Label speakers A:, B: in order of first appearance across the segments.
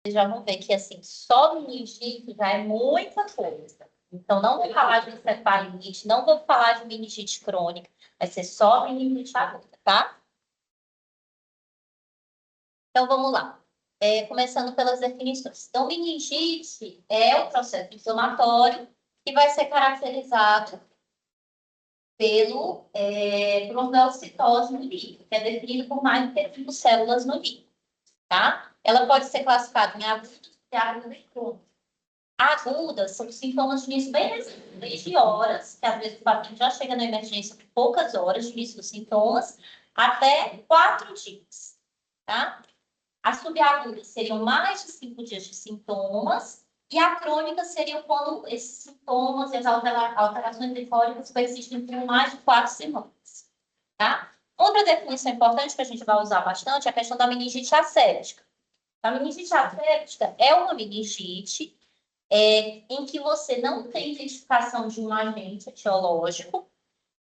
A: Vocês já vão ver que, assim, só meningite já é muita coisa. Então, não vou falar de encefalite, não vou falar de meningite crônica, vai ser só meningite aguda, tá? Então, vamos lá. Começando pelas definições. Então, meningite é o processo inflamatório que vai ser caracterizado por uma neocitose no líquido, que é definido por mais de 5 células no líquido, tá? Ela pode ser classificada em aguda e aguda e crônica. Agudas são sintomas de início bem de horas, que às vezes o paciente já chega na emergência por poucas horas de início dos sintomas, até 4 dias, tá? As subagudas seriam mais de 5 dias de sintomas, e a crônica seria quando esses sintomas e as alterações eufóricas persistem por mais de 4 semanas, tá? Outra definição importante que a gente vai usar bastante é a questão da meningite asséptica. A meningite asséptica é uma meningite em que você não tem identificação de um agente etiológico,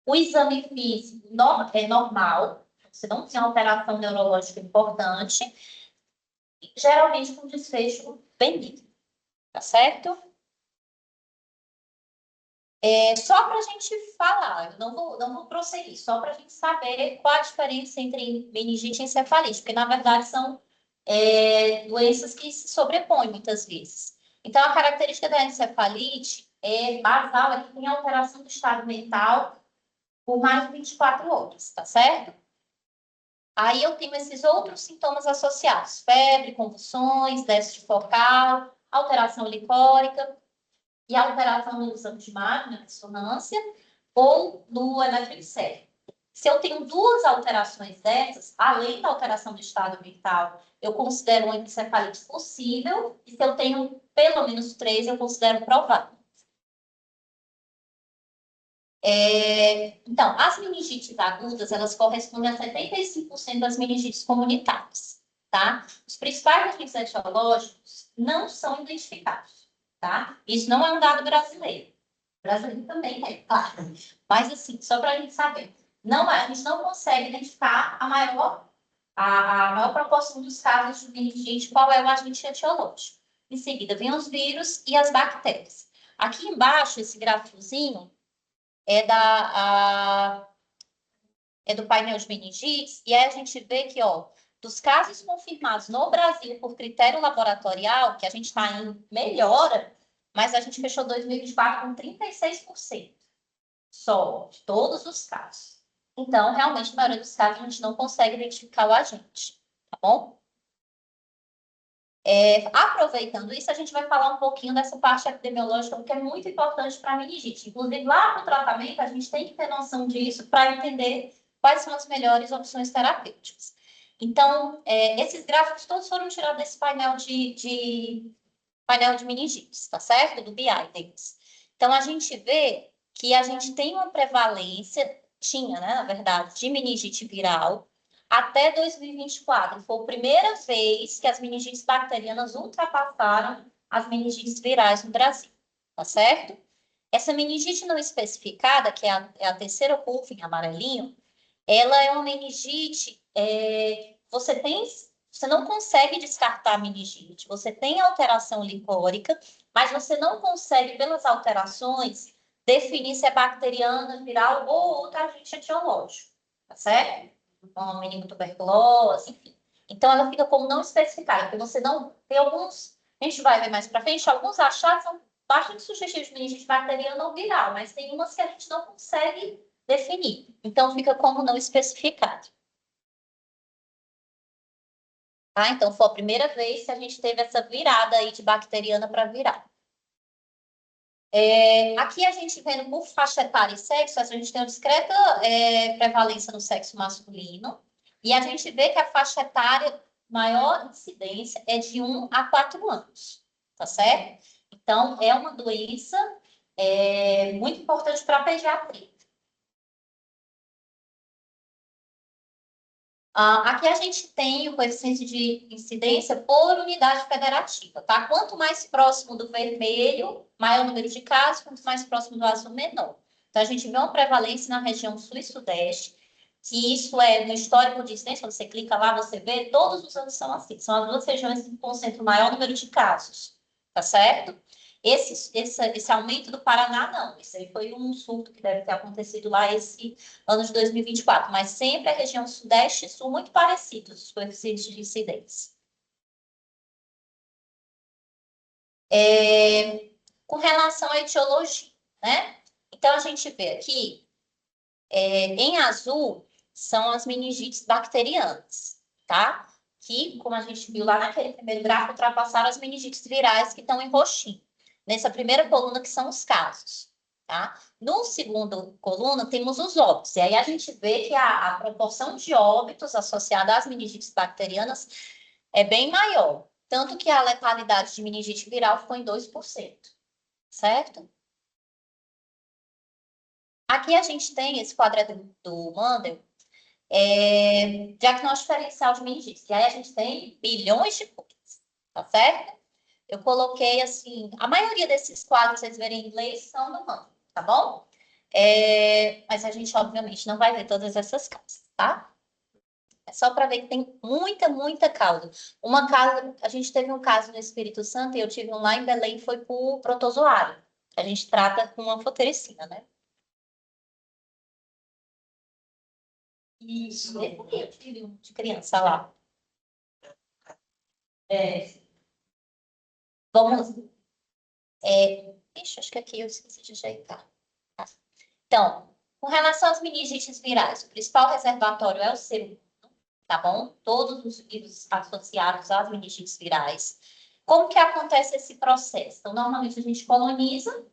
A: o exame físico é normal, você não tem alteração neurológica importante, geralmente com desfecho benigno, tá certo? Só para a gente falar, eu não vou prosseguir, só para a gente saber qual a diferença entre meningite e encefalite, porque na verdade são doenças que se sobrepõem muitas vezes. Então, a característica da encefalite basal é que tem alteração do estado mental por mais de 24 horas, tá certo? Aí eu tenho esses outros sintomas associados: febre, convulsões, déficit focal, alteração licórica e alteração no exame de imagem, na ressonância, ou no eletroencefalo. Se eu tenho duas alterações dessas, além da alteração do estado mental, eu considero uma encefalite possível, e se eu tenho pelo menos 3, eu considero provável. Então, as meningites agudas, elas correspondem a 75% das meningites comunitárias, tá? Os principais agentes etiológicos não são identificados, tá? Isso não é um dado brasileiro. O brasileiro também é, claro. Mas, assim, só para a gente saber, a gente não consegue identificar a maior proporção dos casos de meningite, qual é o agente etiológico. Em seguida, vem os vírus e as bactérias. Aqui embaixo, esse gráficozinho é do painel de meningites, e aí a gente vê que, ó, dos casos confirmados no Brasil por critério laboratorial, que a gente está em melhora, mas a gente fechou 2024 com 36% só, de todos os casos. Então, realmente, na maioria dos casos, a gente não consegue identificar o agente, tá bom? Aproveitando isso, a gente vai falar um pouquinho dessa parte epidemiológica, porque é muito importante para a meningite. Inclusive, lá no tratamento, a gente tem que ter noção disso para entender quais são as melhores opções terapêuticas. Então, esses gráficos todos foram tirados desse painel de meningites, tá certo? Do BI deles. Então, a gente vê que a gente tem uma prevalência, tinha, né, na verdade, de meningite viral até 2024. Foi a primeira vez que as meningites bacterianas ultrapassaram as meningites virais no Brasil, tá certo? Essa meningite não especificada, que é a terceira curva em amarelinho, ela é uma meningite, você não consegue descartar a meningite, você tem alteração licórica, mas você não consegue, pelas alterações, definir se é bacteriana, viral ou outro agente etiológico, tá certo? Uma meningotuberculose, enfim. Então, ela fica como não especificada, porque você não tem alguns, a gente vai ver mais para frente, alguns achados são bastante sugestivos de meningite bacteriana ou viral, mas tem umas que a gente não consegue definir. Então, fica como não especificado. Tá? Então, foi a primeira vez que a gente teve essa virada aí de bacteriana para viral. Aqui a gente vendo por faixa etária e sexo, a gente tem uma discreta prevalência no sexo masculino, e a gente vê que a faixa etária maior incidência é de 1 a 4 anos, tá certo? Então, é uma doença muito importante para a pediatria. Aqui a gente tem o coeficiente de incidência por unidade federativa, tá? Quanto mais próximo do vermelho, maior o número de casos, quanto mais próximo do azul, menor. Então, a gente vê uma prevalência na região sul e sudeste. que isso é no histórico de incidência, quando você clica lá, você vê, todos os anos são assim. São as duas regiões que concentram o maior número de casos, tá certo? Esse aumento do Paraná, não. Isso aí foi um surto que deve ter acontecido lá esse ano de 2024. Mas sempre a região Sudeste e Sul muito parecidos, os coeficientes de incidência. Com relação à etiologia, né? Então, a gente vê aqui, em azul, são as meningites bacterianas, tá? Que, como a gente viu lá naquele primeiro gráfico, ultrapassaram as meningites virais que estão em roxinho. Nessa primeira coluna, que são os casos, tá? No segundo coluna, temos os óbitos. E aí a gente vê que a proporção de óbitos associada às meningites bacterianas é bem maior. Tanto que a letalidade de meningite viral ficou em 2%, certo? Aqui a gente tem esse quadradinho do Mendel, diagnóstico diferencial de meningite. E aí a gente tem bilhões de coisas, tá certo? Eu coloquei assim, a maioria desses quadros, vocês verem em inglês, são do Mendel, tá bom? Mas a gente, obviamente, não vai ver todas essas causas, tá? É só para ver que tem muita causa. Uma causa, a gente teve um caso no Espírito Santo, e eu tive um lá em Belém, foi por protozoário. A gente trata com anfotericina, né? Isso, eu tive um de criança lá. Vamos. Acho que aqui eu esqueci de ajeitar. Então, com relação às meningites virais, o principal reservatório é o ser humano, tá bom? Todos os vírus associados às meningites virais. Como que acontece esse processo? Então, normalmente a gente coloniza,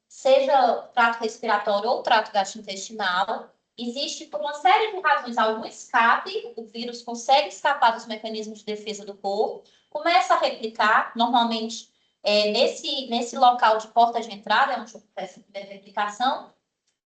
A: seja trato respiratório ou trato gastrointestinal. Existe, por uma série de razões, algum escape, o vírus consegue escapar dos mecanismos de defesa do corpo, começa a replicar, normalmente nesse local de porta de entrada, onde acontece a primeira replicação,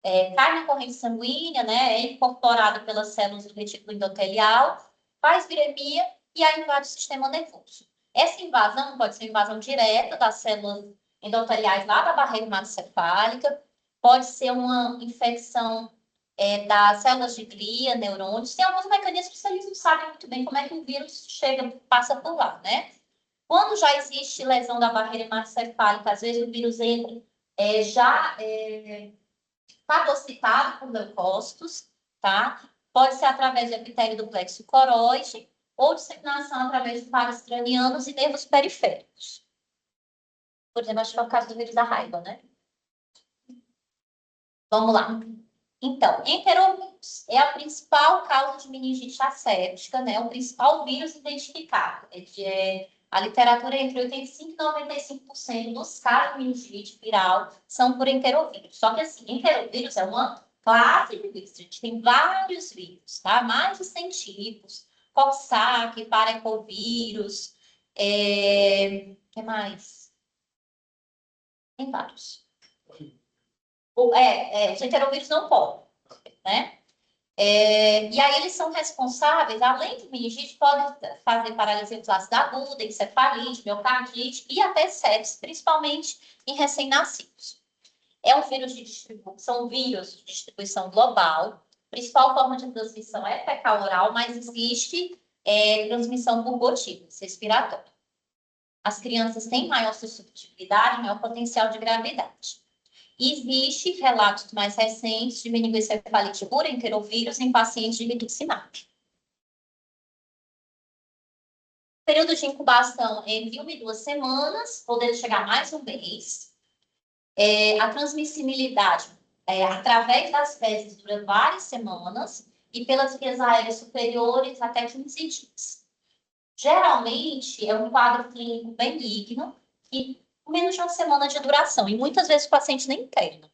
A: cai na corrente sanguínea, né, é incorporada pelas células do retículo endotelial, faz viremia e aí invade o sistema nervoso. Essa invasão pode ser invasão direta das células endoteliais lá da barreira hematocefálica, pode ser uma infecção das células de glia, neurônios, tem alguns mecanismos que eles não sabem muito bem como é que o vírus passa por lá, né? Quando já existe lesão da barreira hematocefálica, às vezes o vírus entra já fagocitado por leucócitos, tá? Pode ser através de epitélio do plexo coroide ou disseminação através de vasos cranianos e nervos periféricos. Por exemplo, acho que é o caso do vírus da raiva, né? Vamos lá. Então, enterovírus é a principal causa de meningite asséptica, né? O principal vírus identificado. A literatura entre 85% e 95% dos casos de meningite viral são por enterovírus. Só que, assim, enterovírus é uma classe de vírus. A gente tem vários vírus, tá? Mais de 100 tipos. Coxsackie, parecovírus, que mais? Tem vários. Os enterovírus não podem, né? E aí eles são responsáveis, além de meningite, podem fazer paralisia flácida aguda, encefalite, miocardite e até sepsis, principalmente em recém-nascidos. É um vírus de distribuição, são vírus de distribuição global. A principal forma de transmissão é fecal oral, mas existe transmissão por gotículas respiratórias. As crianças têm maior suscetibilidade, maior potencial de gravidade. Existe relatos mais recentes de meningoencefalite por enterovírus em pacientes de rituximab. O período de incubação é entre 1 e 2 semanas, podendo chegar mais um mês. A transmissibilidade através das fezes dura várias semanas e pelas vias aéreas superiores até 15 dias. Geralmente, é um quadro clínico benigno e menos de uma semana de duração, e muitas vezes o paciente nem interna.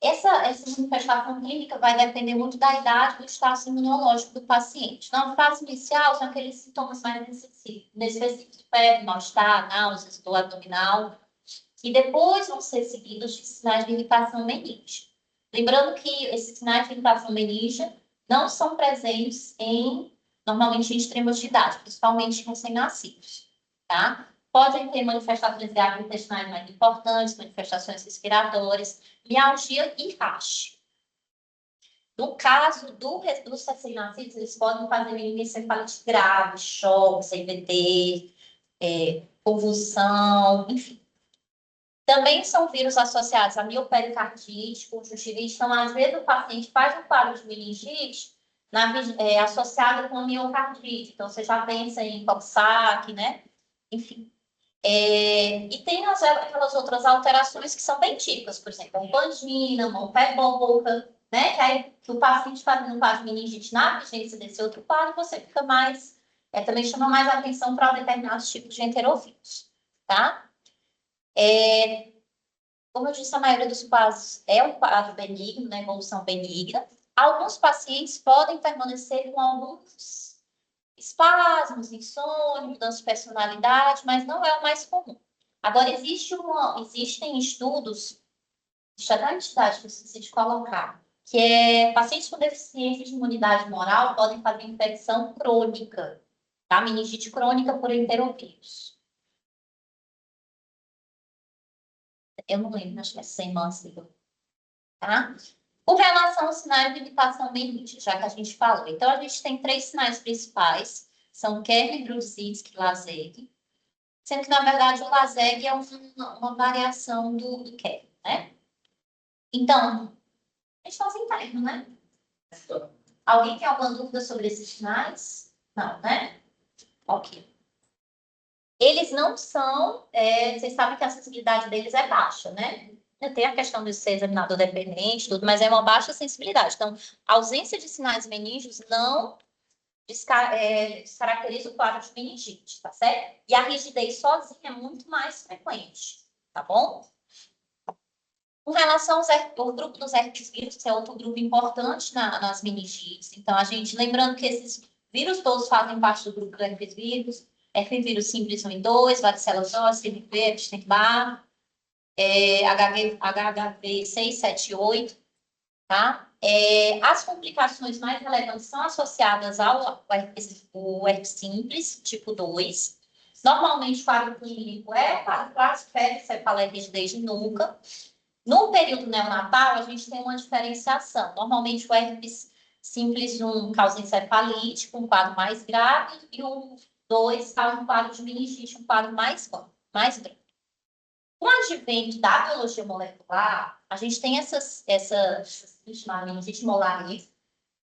A: Essa manifestação clínica vai depender muito da idade, do status imunológico do paciente. Na fase inicial, são aqueles sintomas mais inespecíficos, febre, mal-estar, náuseas, dor abdominal, e depois vão ser seguidos de sinais de irritação meníngea. Lembrando que esses sinais de irritação meníngea não são presentes normalmente em extremos de idade, principalmente em recém-nascidos, tá? Podem ter manifestações gastrointestinais mais importantes, manifestações respiratórias, mialgia e rash. No caso dos recém-nascidos, eles podem fazer microencefalite grave, choque, CVD, convulsão, enfim. Também são vírus associados a miopericardite, conjuntivite. Então, às vezes, o paciente faz um quadro de meningite associado com miocardite. Então, você já pensa em Coxsackie, né? Enfim. E tem aquelas outras alterações que são bem típicas, por exemplo, angina, mão, pé, boca, né? Que aí que o paciente fazendo um quadro de meningite na vigência desse outro quadro, você fica mais, também chama mais atenção para determinados tipos de enterovírus, tá? Como eu disse, a maioria dos quadros é um quadro benigno, né? Evolução benigna. Alguns pacientes podem permanecer com alguns espasmos, insônia, mudança de personalidade, mas não é o mais comum. Agora, existem estudos, deixa até a entidade que eu esqueci de colocar, que pacientes com deficiência de imunidade moral podem fazer infecção crônica, tá? Meningite crônica por enterovírus. Eu não lembro, acho que é 100 months, tá? Com relação aos sinais de imitação meningite, já que a gente falou. Então, a gente tem 3 sinais principais, são Kerner-Brudzinski e Lazeg, sendo que, na verdade, o Lazeg é uma variação do Kerner, né? Então, a gente faz interno, né? Alguém tem alguma dúvida sobre esses sinais? Não, né? Ok. Eles não são, vocês sabem que a sensibilidade deles é baixa, né? Tem a questão de ser examinador dependente, tudo, mas é uma baixa sensibilidade. Então, a ausência de sinais meningos não descaracteriza o quadro de meningite, tá certo? E a rigidez sozinha é muito mais frequente, tá bom? Com relação ao grupo dos herpes vírus, que é outro grupo importante nas meningites. Então, lembrando que esses vírus todos fazem parte do grupo do herpes vírus simples 1 e 2, varicela zoster, CMV, Epstein-Barr, HHV 6, 7 e 8, tá? As complicações mais relevantes são associadas ao herpes simples, tipo 2. Normalmente, o quadro clínico é o quadro clássico, febre, cefaleia, rigidez de nuca. No período neonatal, a gente tem uma diferenciação. Normalmente, o herpes simples 1 causa encefalite, com um quadro mais grave, e o 2 causa um quadro de meningite, um quadro mais grave. Com o advento da biologia molecular, a gente tem essa chamada meningite molarista,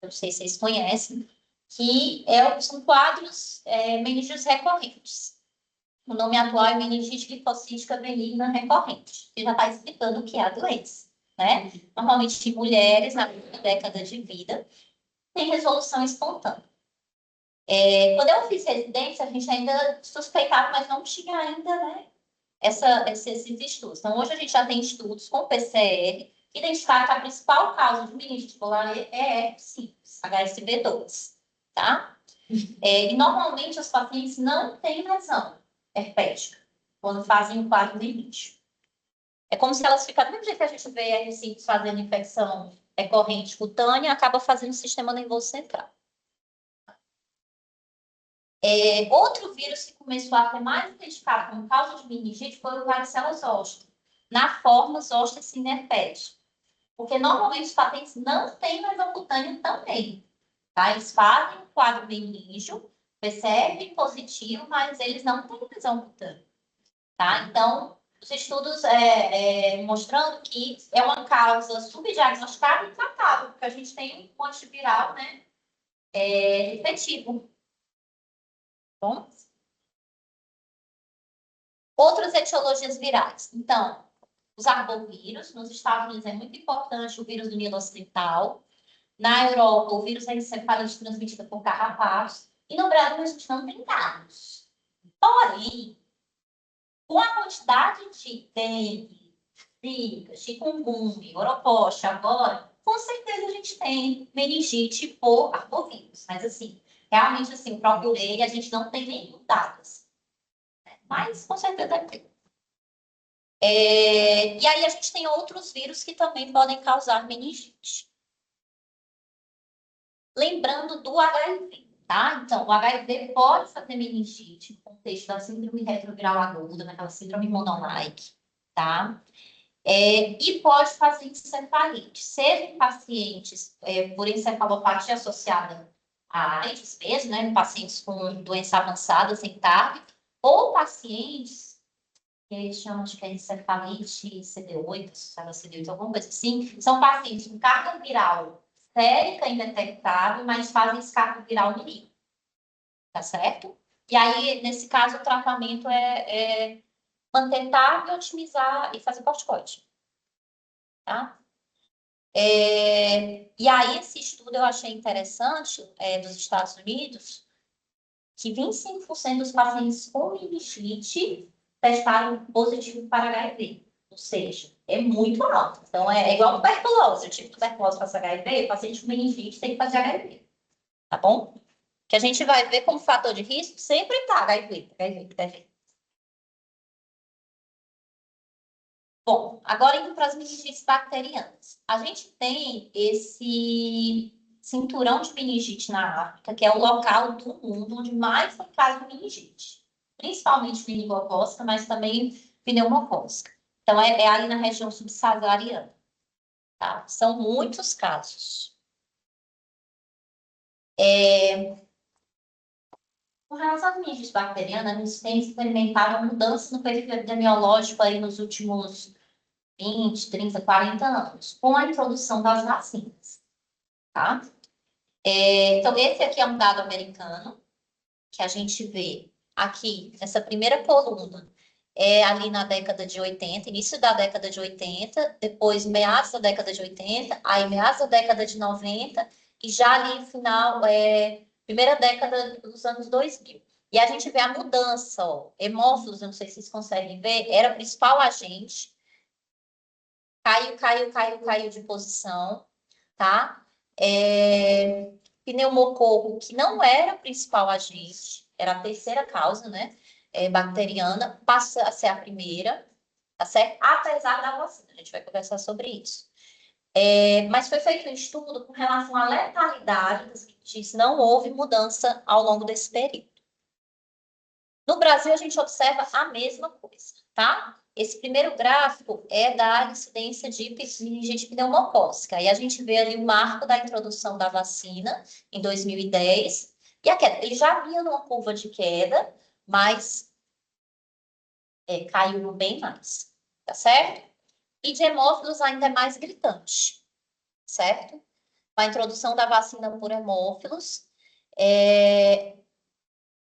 A: não sei se vocês conhecem, que são quadros meningídeos recorrentes. O nome atual é meningite linfocítica benigna recorrente, que já está explicando o que é a doença, né? Normalmente, em mulheres, na primeira década de vida, tem resolução espontânea. Quando eu fiz residência, a gente ainda suspeitava, mas não tinha ainda, né, esses estudos. Então, hoje a gente já tem estudos com PCR, que identificaram que a principal causa de meningite molar é simples, HSV2, tá? E normalmente, os pacientes não têm lesão herpética quando fazem um quadro meningite. É como se elas ficassem, do mesmo jeito que a gente vê R5 fazendo infecção recorrente cutânea, acaba fazendo o sistema nervoso central. Outro vírus que começou a ser mais identificado como causa de meningite foi o varicela zoster, na forma zoster sinerpédica. Porque normalmente os pacientes não têm lesão cutânea também, tá? Eles fazem um quadro meníngeo, PCR positivo, mas eles não têm lesão cutânea, tá? Então, os estudos mostrando que é uma causa subdiagnosticada e tratável, porque a gente tem um antiviral, né, efetivo. Bom? Outras etiologias virais. Então, os arbovírus, nos Estados Unidos é muito importante o vírus do Nilo Ocidental. Na Europa, o vírus é encefalite transmitida por carrapatos. E no Brasil, a gente não tem dados. Porém, com a quantidade de dengue, zika, chikungunya, oropoche agora, com certeza a gente tem meningite por arbovírus. Mas, assim, realmente, assim, procurei, a gente não tem nenhum dados. Mas, com certeza, tem. E aí a gente tem outros vírus que também podem causar meningite. Lembrando do HIV. tá? Então, o HIV pode fazer meningite no contexto da síndrome retroviral aguda, naquela síndrome monolike, tá? E pode fazer encefalite, seja em pacientes por encefalopatia associada a AIDS mesmo, né? Pacientes com doença avançada, sem TARP, ou pacientes que eles chamam de encefalite CD8, associada a CD8, alguma coisa assim, são pacientes com carga viral sérica indetectável, mas fazem escape viral no líquido, tá certo? E aí, nesse caso, o tratamento é manter TARP, otimizar e fazer corticoide. Tá? E aí, esse estudo eu achei interessante, dos Estados Unidos, que 25% dos pacientes com meningite testaram positivo para HIV. Ou seja, é muito alto. Então, é igual tuberculose. Eu tive tuberculose para HIV, o paciente com meningite tem que fazer HIV. Tá bom? Que a gente vai ver como fator de risco sempre está HIV. Bom, agora indo para as meningites bacterianas. A gente tem esse cinturão de meningite na África, que é o local do mundo onde mais tem caso de meningite. Principalmente meningocócica, mas também pneumocócica. Então, é ali na região subsaariana. Tá? São muitos casos. Com relação às meningites bacterianas, a gente tem experimentado uma mudança no perfil epidemiológico aí nos últimos 20, 30, 40 anos, com a introdução das vacinas, tá? Então, esse aqui é um dado americano, que a gente vê aqui, nessa primeira coluna, ali na década de 80, início da década de 80, depois meados da década de 80, aí meados da década de 90, e já ali final, primeira década dos anos 2000. E a gente vê a mudança, ó, hemófilos, eu não sei se vocês conseguem ver, era o principal agente, caiu de posição, tá? Pneumococo, que não era o principal agente, era a terceira causa, né? Bacteriana, passa a ser a primeira, tá certo? Apesar da vacina, a gente vai conversar sobre isso. Mas foi feito um estudo com relação à letalidade das meningite, não houve mudança ao longo desse período. No Brasil, a gente observa a mesma coisa, tá? Esse primeiro gráfico é da incidência de meningite pneumocócica. E a gente vê ali o marco da introdução da vacina em 2010. E a queda, ele já vinha numa curva de queda, mas caiu bem mais, tá certo? E de hemófilos ainda é mais gritante, certo? Com a introdução da vacina por hemófilos,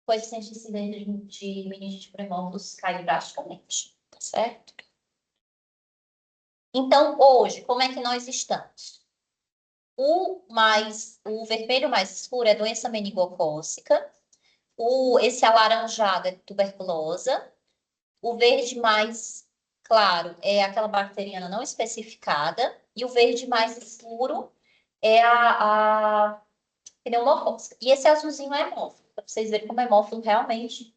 A: coeficiente de incidência de meningite por hemófilos caiu drasticamente, tá certo? Então, hoje, como é que nós estamos? O vermelho mais escuro é doença meningocócica, esse alaranjado é tuberculosa, o verde mais claro é aquela bacteriana não especificada, e o verde mais escuro é a pneumocócica. E esse azulzinho é hemófilo, para vocês verem como é hemófilo realmente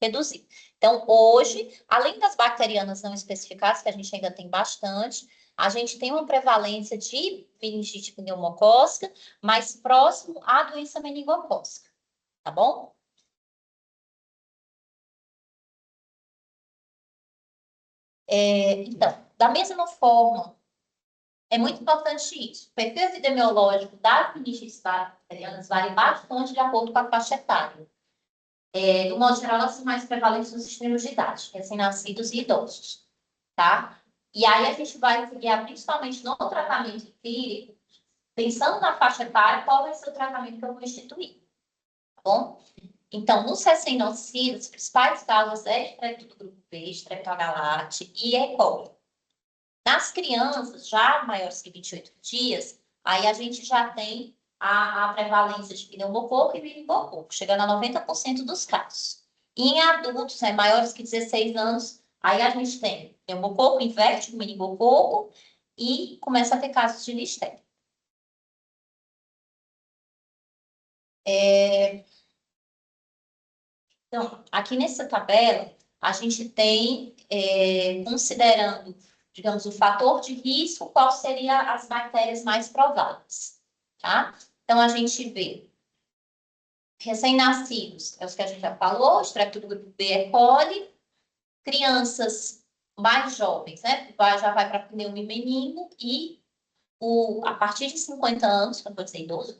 A: reduzir. Então, hoje, além das bacterianas não especificadas, que a gente ainda tem bastante, a gente tem uma prevalência de meningite pneumocócica mais próximo à doença meningocócica, tá bom? Então, da mesma forma, é muito importante isso. O perfil epidemiológico das meningites bacterianas varia bastante de acordo com a faixa etária. Do modo geral, elas são mais prevalentes nos extremos de idade, recém-nascidos e idosos, tá? E aí a gente vai guiar principalmente no tratamento empírico, pensando na faixa etária, qual vai ser o tratamento que eu vou instituir, tá bom? Então, nos recém-nascidos, as principais causas é estrepto do grupo B, estreptogalate e E. coli. Nas crianças, já maiores que 28 dias, aí a gente já tem a prevalência de pneumococo e meningococo, chegando a 90% dos casos. E em adultos, maiores que 16 anos, aí a gente tem pneumococo, inverte com meningococo e começa a ter casos de listéria. Então, aqui nessa tabela, a gente tem, considerando, digamos, o fator de risco, qual seria as bactérias mais prováveis, tá? Então, a gente vê Recém-nascidos, é os que a gente já falou, extrato do grupo B é coli. Crianças mais jovens, né? Já vai para pneumo menino e a partir de 50 anos, não vou dizer idoso,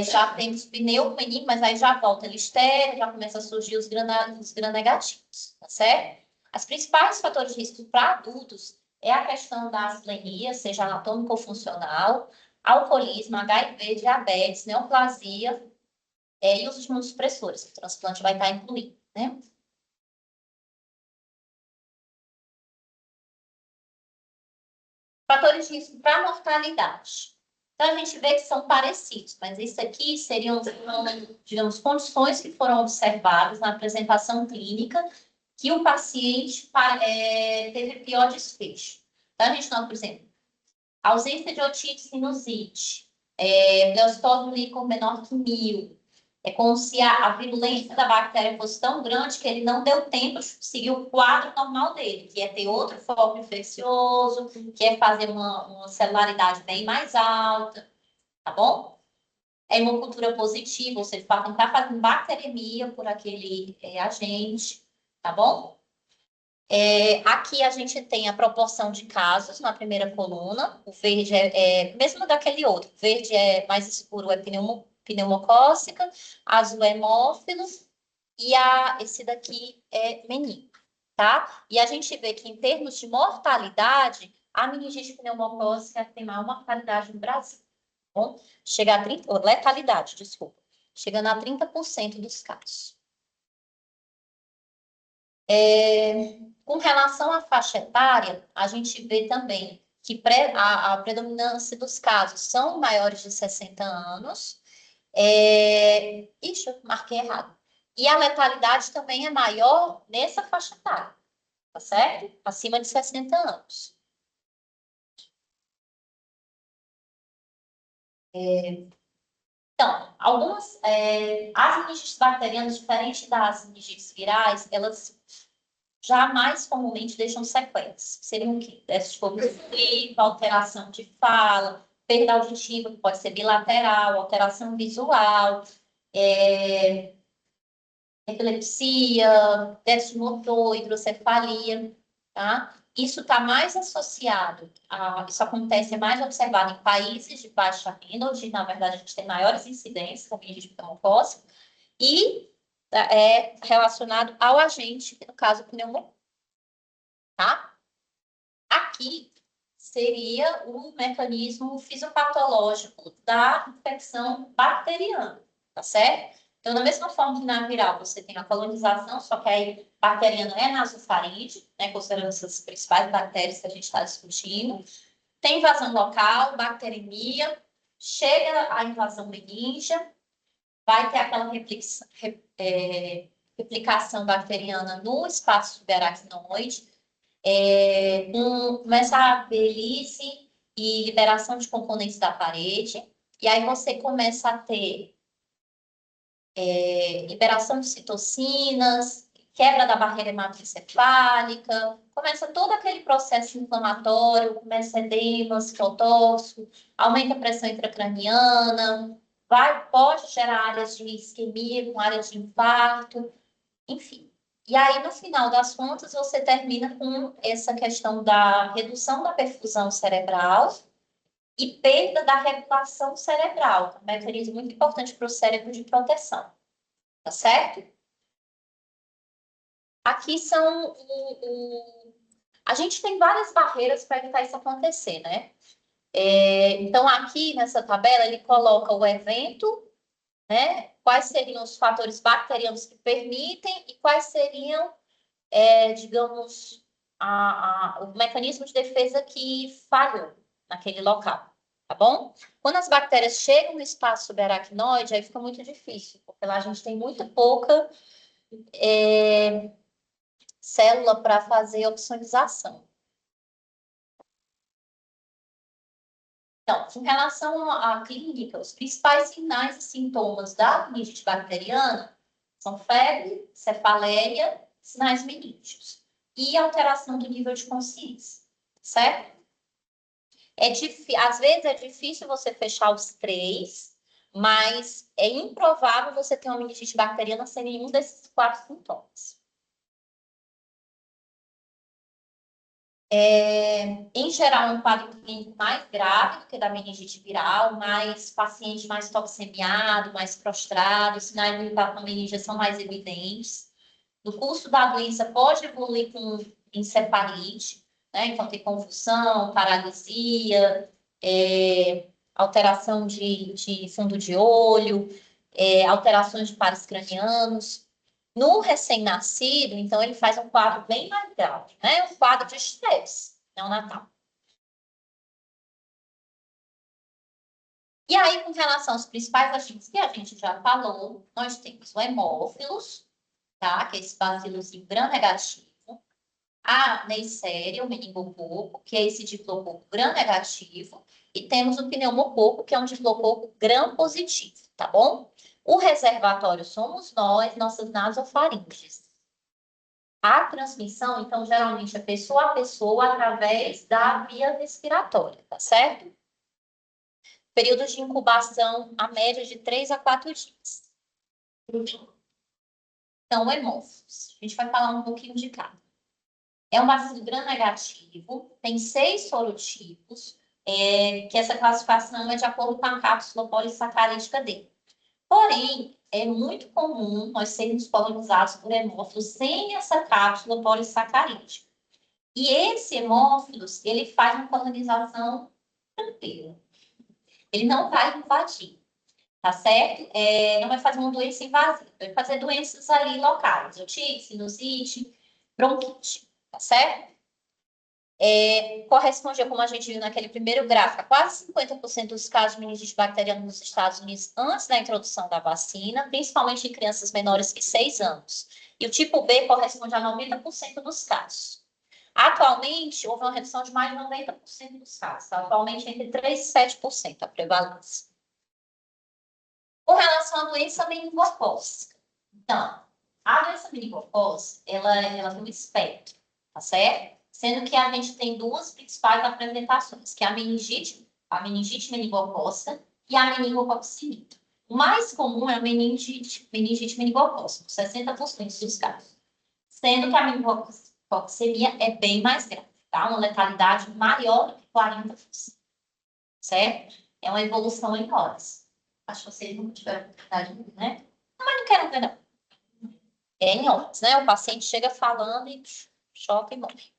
A: já temos pneumo menino, mas aí já volta a listéria, já começa a surgir os gram-negativos, tá certo? Os principais fatores de risco para adultos é a questão da aslenia, seja anatômica ou funcional, alcoolismo, HIV, diabetes, neoplasia, e os imunossupressores, que o transplante vai estar incluindo, né? Fatores de risco para mortalidade. Então, a gente vê que são parecidos, mas isso aqui seriam, digamos, condições que foram observadas na apresentação clínica que o paciente teve pior desfecho. Então, a gente nota, por exemplo, ausência de otite sinusite, bleostose líquor menor que 1.000, é como se a virulência da bactéria fosse tão grande que ele não deu tempo de seguir o quadro normal dele, que é ter outro foco infeccioso, que é fazer uma celularidade bem mais alta, tá bom? É hemocultura positiva, ou seja, para tentar fazer bacteremia por aquele agente, tá bom? Aqui a gente tem a proporção de casos na primeira coluna. O verde mesmo daquele outro. O verde é mais escuro, é pneumocócica, azul é hemófilo e esse daqui é menino, tá? E a gente vê que em termos de mortalidade, a meningite pneumocócica tem maior mortalidade no Brasil. Tá bom? Chega a 30, letalidade, desculpa. Chegando a 30% dos casos. Com relação à faixa etária, a gente vê também que a predominância dos casos são maiores de 60 anos. Ixi, eu marquei errado. E a letalidade também é maior nessa faixa etária, tá certo? Acima de 60 anos. Então, as meningites bacterianas, diferente das meningites virais, elas jamais comumente deixam sequelas. Seriam o quê? Déficit cognitivo, alteração de fala, perda auditiva, que pode ser bilateral, alteração visual, epilepsia, déficit motor, hidrocefalia, tá? Isso está mais associado isso acontece mais observado em países de baixa renda, onde, na verdade, a gente tem maiores incidências com meningite pneumocócica, e é relacionado ao agente, no caso, pneumonia, tá? Aqui seria o mecanismo fisiopatológico da infecção bacteriana, tá certo? Então, da mesma forma que na viral você tem a colonização, só que aí bacteriana é nasofaringe, né, considerando essas principais bactérias que a gente está discutindo. Tem invasão local, bacteremia, chega a invasão meningia, vai ter aquela replicação bacteriana no espaço subaracnoide, começa a velhice e liberação de componentes da parede, e aí você começa a ter liberação de citocinas, quebra da barreira hematoencefálica, começa todo aquele processo inflamatório, começa edema, citotóxico, aumenta a pressão intracraniana, pode gerar áreas de isquemia com áreas de infarto, enfim. E aí, no final das contas, você termina com essa questão da redução da perfusão cerebral e perda da regulação cerebral, um mecanismo muito importante para o cérebro de proteção, tá certo? Aqui são a gente tem várias barreiras para evitar isso acontecer, né? Então, aqui nessa tabela, ele coloca o evento, né? Quais seriam os fatores bacterianos que permitem e quais seriam digamos, o mecanismo de defesa que falhou naquele local, tá bom? Quando as bactérias chegam no espaço subaracnoide, aí fica muito difícil, porque lá a gente tem muito pouca célula para fazer opsonização. Então, em relação à clínica, os principais sinais e sintomas da meningite bacteriana são febre, cefaleia, sinais meningios e alteração do nível de consciência, certo? Às vezes é difícil você fechar os três, Mas é improvável você ter uma meningite bacteriana sem nenhum desses 4 sintomas. Em geral, é um quadro clínico mais grave do que da meningite viral, mais paciente mais toxemiado, mais prostrado, sinais de patomeningia são mais evidentes. No curso da doença pode evoluir com encefalite, né? Então tem convulsão, paralisia, alteração de fundo de olho, alterações de pares cranianos. No recém-nascido, então, ele faz um quadro bem mais grave, né? Um quadro de estresse neonatal. E aí, com relação aos principais agentes que a gente já falou, nós temos o hemófilos, tá? Que é esse bacilozinho gram-negativo. A Neisseria, o meningococo, que é esse diplococo gram-negativo. E temos o pneumococo, que é um diplococo gram-positivo, tá bom? O reservatório somos nós, nossas nasofaringes. A transmissão, então, geralmente é pessoa a pessoa através da via respiratória, tá certo? Período de incubação, a média de 3 a 4 dias. Então, hemófilos. A gente vai falar um pouquinho de cada. É um bacilo gram-negativo, tem 6 sorotipos, que essa classificação é de acordo com a cápsula polissacarídea dele. Porém, é muito comum nós sermos colonizados por hemófilos sem essa cápsula polissacarídea. E esse hemófilos, ele faz uma colonização tranquila. Ele não vai invadir, tá certo? Não vai fazer uma doença invasiva, vai fazer doenças ali locais, otite, sinusite, bronquite, tá certo? Corresponde a, como a gente viu naquele primeiro gráfico, a quase 50% dos casos de meningite bacteriana nos Estados Unidos antes da introdução da vacina, principalmente em crianças menores que 6 anos. E o tipo B corresponde a 90% dos casos. Atualmente, houve uma redução de mais de 90% dos casos. Atualmente, entre 3% e 7% a prevalência. Com relação à doença meningocócica. Então, a doença meningocócica, ela tem um espectro, tá certo? Sendo que a gente tem duas principais apresentações, que é a meningite meningocócica e a meningococcemia. O mais comum é a meningite meningocócica, 60% dos casos. Sendo que a meningococcemia é bem mais grave, tá? Uma letalidade maior do que 40%, certo? É uma evolução em horas. Acho que vocês não tiveram oportunidade de ver, né? Mas não quero ver, não. É em horas, né? O paciente chega falando e choca e morre.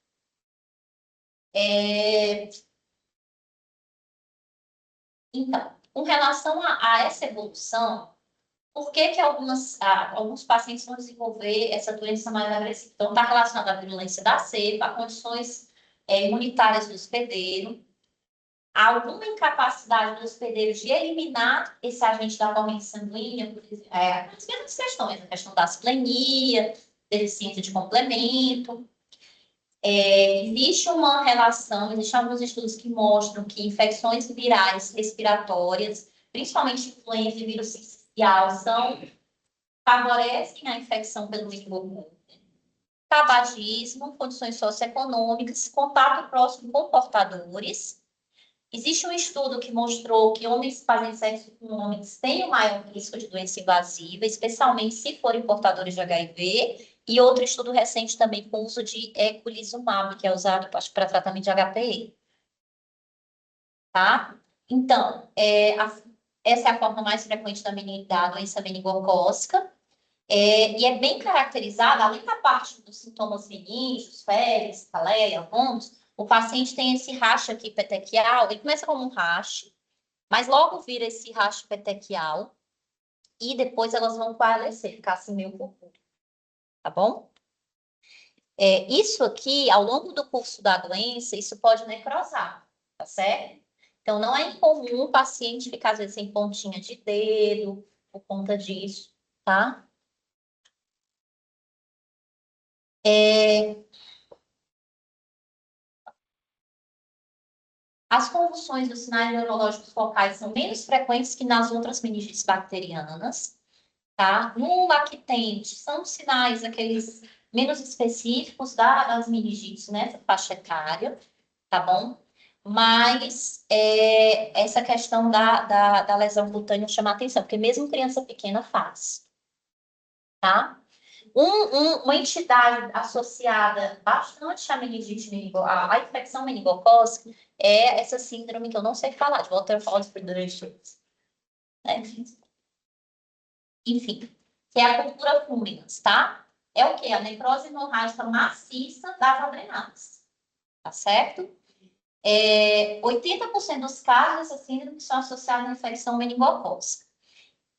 A: Então, com relação a essa evolução, por que que alguns pacientes vão desenvolver essa doença mais agressiva? Então, está relacionado à virulência da cepa, a condições imunitárias do hospedeiro, alguma incapacidade do hospedeiro de eliminar esse agente da corrente sanguínea, por exemplo, as mesmas questões, a questão da asplenia, deficiência de complemento. Existe uma relação, existem alguns estudos que mostram que infecções virais respiratórias, principalmente influenza e vírus sincicial, favorecem a infecção pelo meningococo. Tabagismo, condições socioeconômicas, contato próximo com portadores. Existe um estudo que mostrou que homens que fazem sexo com homens têm o maior risco de doença invasiva, especialmente se forem portadores de HIV. E outro estudo recente também com o uso de eculizumab, que é usado para tratamento de HPV. Tá? Então, essa é a forma mais frequente da doença meningocócica. E é bem caracterizada, além da parte dos sintomas meningos, febre, cefaleia, vômitos, o paciente tem esse racho aqui petequial, ele começa como um racho, mas logo vira esse racho petequial e depois elas vão coalescer, ficar assim meio corcunda, tá bom? Isso aqui, ao longo do curso da doença, isso pode necrosar, tá certo? Então, não é incomum o paciente ficar, às vezes, sem pontinha de dedo, por conta disso, tá? As convulsões dos sinais neurológicos focais são menos frequentes que nas outras meningites bacterianas, tá? No lactente, são sinais aqueles menos específicos das meningites nessa faixa etária, tá bom? Mas essa questão da lesão cutânea chama a atenção, porque mesmo criança pequena faz, tá? Uma entidade associada bastante à meningite à infecção meningocócica é essa síndrome que eu não sei falar, de Waterfall Federation. Né? Enfim, que é a cultura fulminans, tá? É o quê? A necrose hemorrágica maciça das adrenais, tá certo? 80% dos casos dessa síndrome são associados à infecção meningocócica.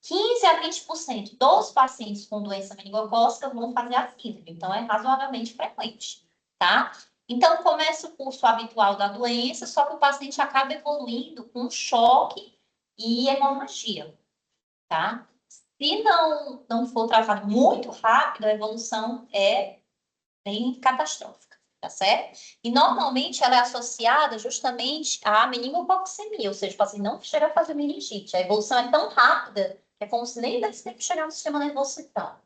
A: 15 a 20% dos pacientes com doença meningocócica vão fazer a síndrome, então é razoavelmente frequente, tá? Então, começa o curso habitual da doença, só que o paciente acaba evoluindo com choque e hemorragia, tá? Se não for tratado muito rápido, a evolução é bem catastrófica, tá certo? E normalmente ela é associada justamente à meningococcemia, ou seja, o paciente não chega a fazer meningite. A evolução é tão rápida que é como se nem desse tempo chegar no sistema nervoso central.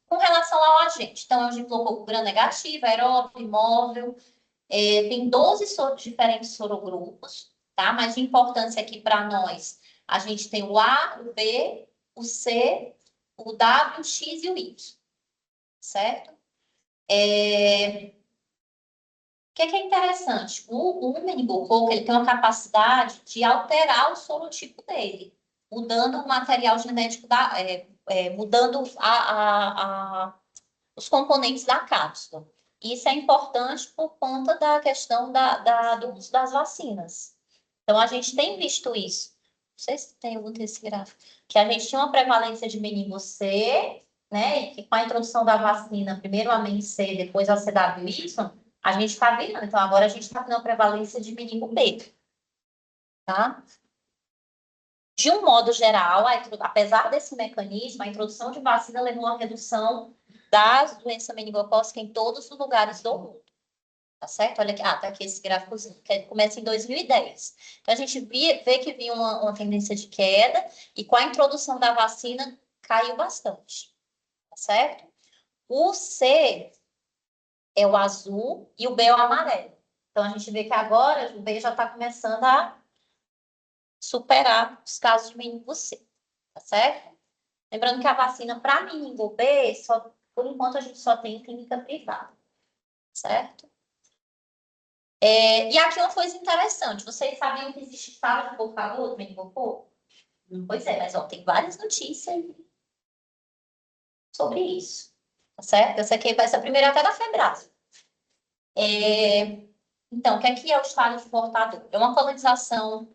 A: Com relação ao agente, então, é um diplococo gram-negativo, aeróbio, imóvel, tem 12 diferentes sorogrupos, tá? Mas de importância aqui para nós, a gente tem o A, o B, o C, o W, o X e o Y, certo? O que é interessante? O meningococo, ele tem uma capacidade de alterar o sorotipo dele, mudando o material genético mudando os componentes da cápsula. Isso é importante por conta da questão do uso das vacinas. Então, a gente tem visto isso. Não sei se tem algum desse gráfico. Que a gente tinha uma prevalência de meningo C, né? E que com a introdução da vacina, primeiro a MEN C, depois a CWY, a gente está virando. Então, agora a gente está tendo uma prevalência de meningo B. Tá? De um modo geral, apesar desse mecanismo, a introdução de vacina levou a uma redução das doenças meningocócicas em todos os lugares do mundo. Tá certo? Olha aqui, tá aqui esse gráficozinho, que começa em 2010. Então, a gente vê que vinha uma tendência de queda, e com a introdução da vacina, caiu bastante. Tá certo? O C é o azul e o B é o amarelo. Então, a gente vê que agora o B já está começando a superar os casos de meningo C. Tá certo? Lembrando que a vacina para meningo B, por enquanto, a gente só tem em clínica privada. Certo? E aqui uma coisa interessante. Vocês sabiam que existe estado de portador do meningococo? Pois é, mas tem várias notícias sobre isso. Tá certo? Essa primeira é até da Febrasa. Então, o que é o estado de portador? É uma colonização,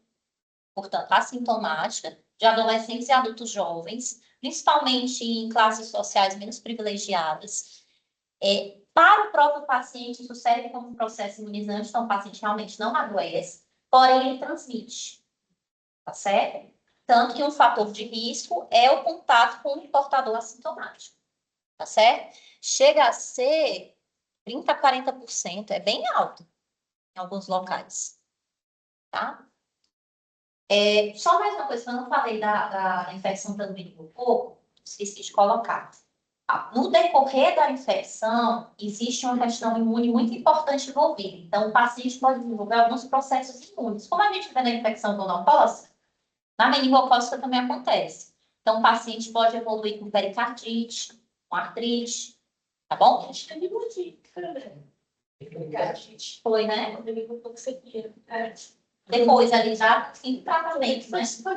A: portanto, assintomática de adolescentes e adultos jovens, principalmente em classes sociais menos privilegiadas. Para o próprio paciente, isso serve como um processo imunizante, então o paciente realmente não adoece, porém ele transmite, tá certo? Tanto que um fator de risco é o contato com o portador assintomático, tá certo? Chega a ser 30% a 40%, é bem alto em alguns locais, tá? Só mais uma coisa que eu não falei da infecção pelo meningococo, esqueci de colocar. No decorrer da infecção, existe uma questão imune muito importante envolvida. Então, o paciente pode desenvolver alguns processos imunes. Como a gente vê na infecção gonocócica, na meningocócica também acontece. Então, o paciente pode evoluir com pericardite, com artrite, tá bom? Foi, né? Depois, ali já, fim do tratamento, né?
B: Foi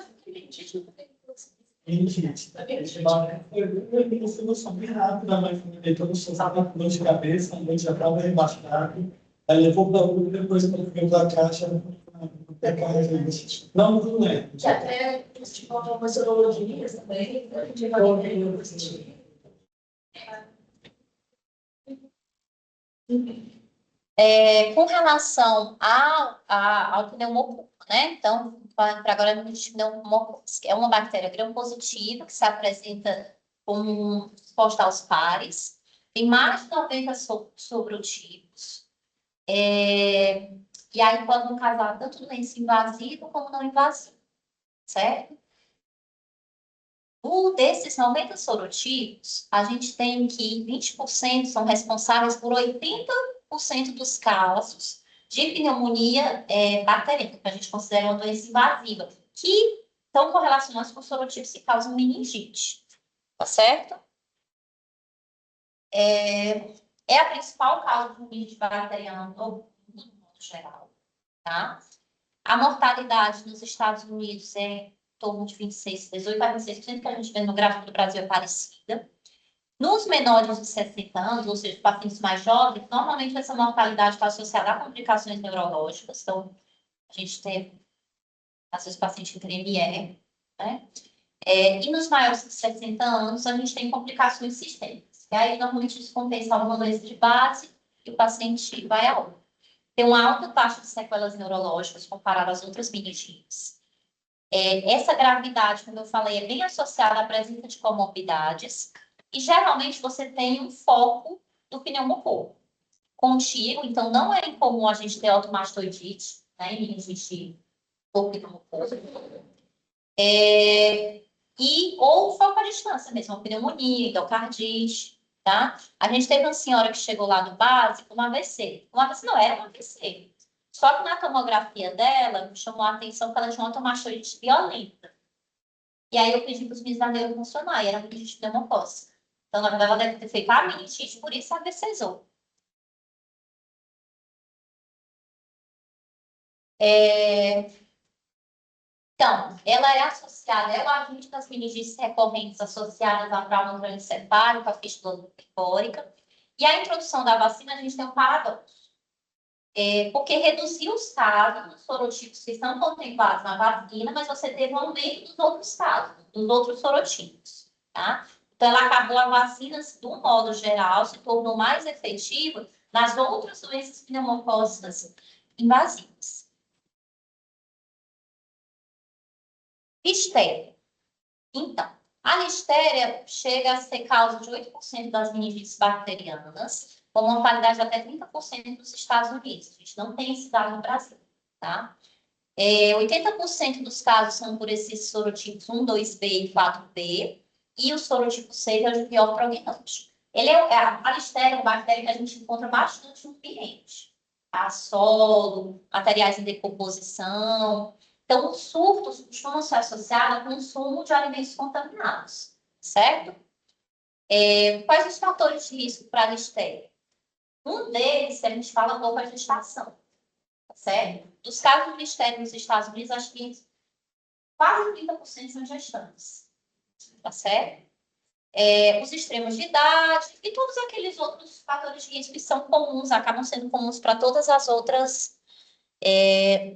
B: uma solução bem rápida, mas todo o seu dor de cabeça, a noite já estava rebaixado. Aí levou para o depois quando veio da caixa, não, não é.
C: Que até tipo, algumas sorologias também, de avaliação positiva.
A: Com relação ao pneumococo, né? Então, para agora a gente pneumococo, que é uma bactéria gram-positiva que se apresenta como exposta aos pares, tem mais de 90 sobrotipos, e aí pode causar tanto doença invasiva como não invasiva, certo? Desses 90 sorotipos, a gente tem que 20% são responsáveis por 80% dos casos de pneumonia bacteriana, que a gente considera uma doença invasiva, que estão correlacionados com sorotipos que causam meningite. Tá certo? É a principal causa de meningite bacteriana no mundo geral, tá? A mortalidade nos Estados Unidos é em torno de 18 a 26%, que a gente vê no gráfico do Brasil é parecida. Nos menores de 60 anos, ou seja, pacientes mais jovens, normalmente essa mortalidade está associada a complicações neurológicas. Então, a gente tem, às vezes, paciente que tem ME, né? E nos maiores de 60 anos, a gente tem complicações sistêmicas. E aí, normalmente, isso compensa alguma doença de base e o paciente vai a óbito. Tem uma alta taxa de sequelas neurológicas comparada às outras meningites. Essa gravidade, como eu falei, é bem associada à presença de comorbidades e geralmente você tem um foco do pneumococo contínuo, então não é incomum a gente ter automastoidite, né, em meningite por pneumococo. Ou foco à distância mesmo, pneumonia, endocardite, tá? A gente teve uma senhora que chegou lá no básico, uma AVC. Uma AVC não era um AVC. Só que na tomografia dela, me chamou a atenção que ela tinha uma tomastite violenta. E aí eu pedi para os meus funcionar, e era meningite pneumocócica. Então, na verdade, ela deve ter feito a meningite, por isso a AVCzou. Então, ela é associada, é o agente das meningites recorrentes associadas à trauma crânioencefálico, à fístula picórica. E a introdução da vacina, a gente tem um paradoxo. Porque reduziu os casos dos sorotipos que estão contemplados na vacina, mas você teve um aumento dos outros casos, dos outros sorotipos, tá? Então, ela acabou a vacina, de um modo geral, se tornou mais efetiva nas outras doenças pneumocócicas invasivas. Listéria. Então, a listéria chega a ser causa de 8% das meningites bacterianas, com mortalidade de até 30% nos Estados Unidos. A gente não tem esse dado no Brasil, tá? 80% dos casos são por esses sorotipos 1, 2B e 4B, e o sorotipo 6 é o de pior prognóstico. A listéria é uma bactéria que a gente encontra bastante no ambiente, tá? Solo, materiais em decomposição. Então, os surtos costumam ser associados ao consumo de alimentos contaminados, certo? Quais os fatores de risco para a listéria? Um deles, a gente fala pouco a gestação, tá certo? Dos casos de listéria nos Estados Unidos, acho que quase 30% são gestantes, tá certo? Os extremos de idade e todos aqueles outros fatores de risco que são comuns, acabam sendo comuns para todas as outras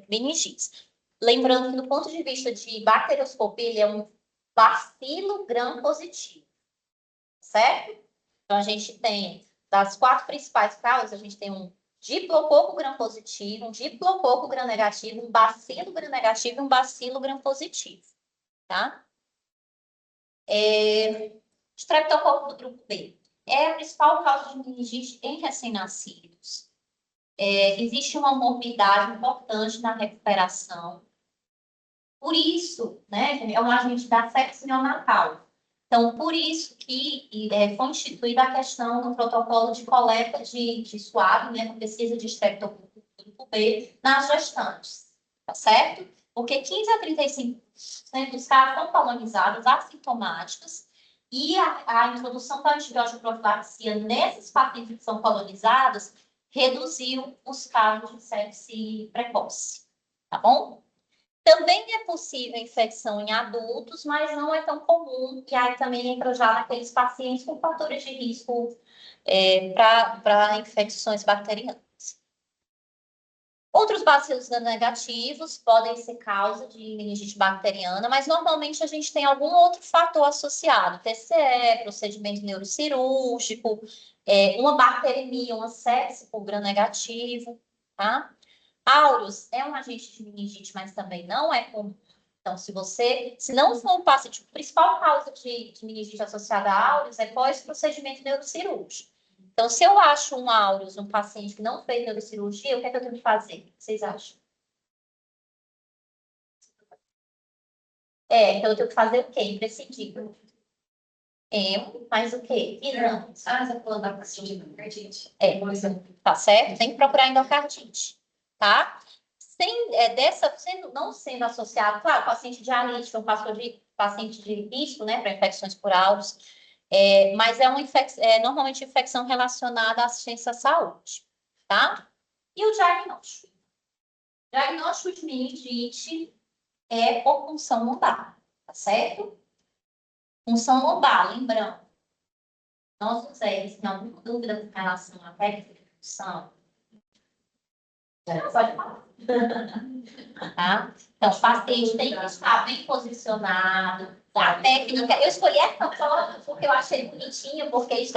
A: meningites. Lembrando que, do ponto de vista de bacterioscopia, ele é um bacilo gram positivo, certo? Então, a gente tem, das 4 principais causas, a gente tem um diplococo gram positivo, um diplococo gram negativo, um bacilo gram negativo e um bacilo gram positivo, tá? Streptococo do grupo B. É a principal causa de meningite em recém-nascidos. Existe uma morbidade importante na recuperação. Por isso, né, é um agente da sepse neonatal. Então, por isso que foi instituída a questão do protocolo de coleta de suave, né, com pesquisa de Streptococcus grupo B nas gestantes, tá certo? Porque 15 a 35% dos casos são colonizados, assintomáticos, e a introdução da antibiótico profilaxia nesses pacientes que são colonizados reduziu os casos de sepse precoce, tá bom? Também é possível infecção em adultos, mas não é tão comum, e aí também entra já naqueles pacientes com fatores de risco para infecções bacterianas. Outros bacilos negativos podem ser causa de meningite bacteriana, mas normalmente a gente tem algum outro fator associado, TCE, procedimento neurocirúrgico, uma bacteremia, uma sepse por gram negativo, tá? Aureus é um agente de meningite, mas também não é comum. Então, se não for um paciente, a principal causa de meningite associada a aureus é pós-procedimento neurocirúrgico. Então, se eu acho um aureus, um paciente que não fez neurocirurgia, o que é que eu tenho que fazer? O que vocês acham? Então eu tenho que fazer o quê? Imprescindível. Mais o quê? Exames.
C: Ah, você falou da paciente de cardite.
A: Tá certo? Tem que procurar endocardite, tá? Não sendo associado, claro, paciente dialítico, paciente de risco, né, para infecções por auros, mas normalmente infecção relacionada à assistência à saúde, tá? E o diagnóstico? O diagnóstico de meningite é por punção lombar, tá certo? Punção lombar, lembrando, nossos Zés, tem alguma dúvida com relação à técnica de punção? Pode falar. Tá? Então, o paciente tem que estar bem posicionado. A técnica, eu escolhi essa forma porque eu achei bonitinha, porque o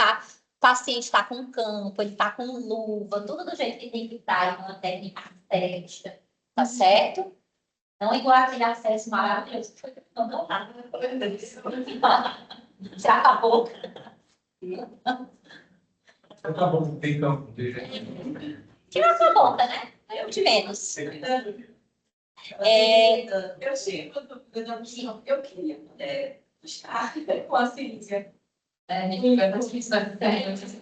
A: paciente está com campo, ele está com luva, tudo do jeito que tem que estar, uma técnica estética, tá certo? Não igual aquele acesso maravilhoso que foi não nada. Já acabou.
D: Acabou, não tem campo.
A: Tira essa boca, né? Eu de menos.
C: Eu tinha uma dúvida, eu queria poder puxar com a ciência.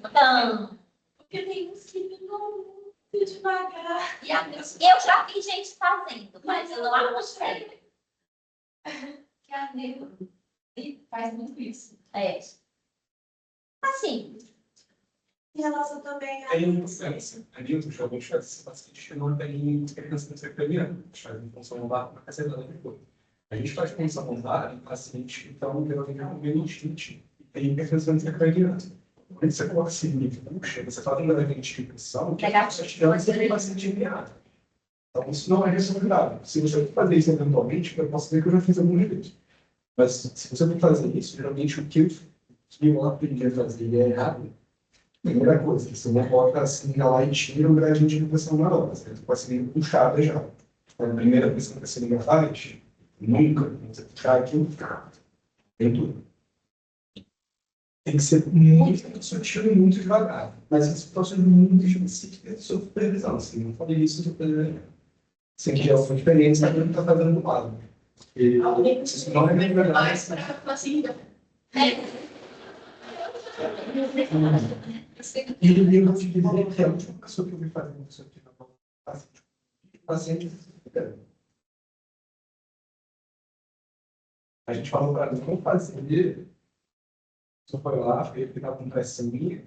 A: Então,
C: Porque tem uns que ficam muito devagar.
A: eu já vi gente fazendo, mas eu não aconselho.
C: Que a neuro faz muito isso.
A: Assim,
C: Em relação também a...
D: Tem uma diferença. Ali, os jovens esse paciente que não tem experiência sectoriana. A gente faz uma função lombar para receber depois. A gente faz função lombar em paciente que estão geralmente com meningite e tem hipertensão intracraniana. Quando você coloca esse nível, puxa, você faz uma identificação que a chance é paciente enviado. Então, isso não é recomendável. Se você for fazer isso eventualmente, eu posso ver que eu já fiz algumas vezes. Mas se você for fazer isso, geralmente o que eu aprendi a fazer e é errado, primeira coisa, você não coloca assim lá e tira um gradiente de pressão maior, você pode ser puxada já. Então, a primeira pressão que a seringa faz, nunca, você puxar aqui, tem tudo. Tem que ser muito sutil e muito devagar. Mas em situações muito específicas, sob supervisão. Assim, não falei isso sem que alguma experiência, mas não está fazendo do lado. Isso não é verdade. E eu vou te dizer que a última pessoa que eu vi fazendo isso aqui na paciente, a gente falou para ele como fazer. Só foi lá, fez ele com pressinha.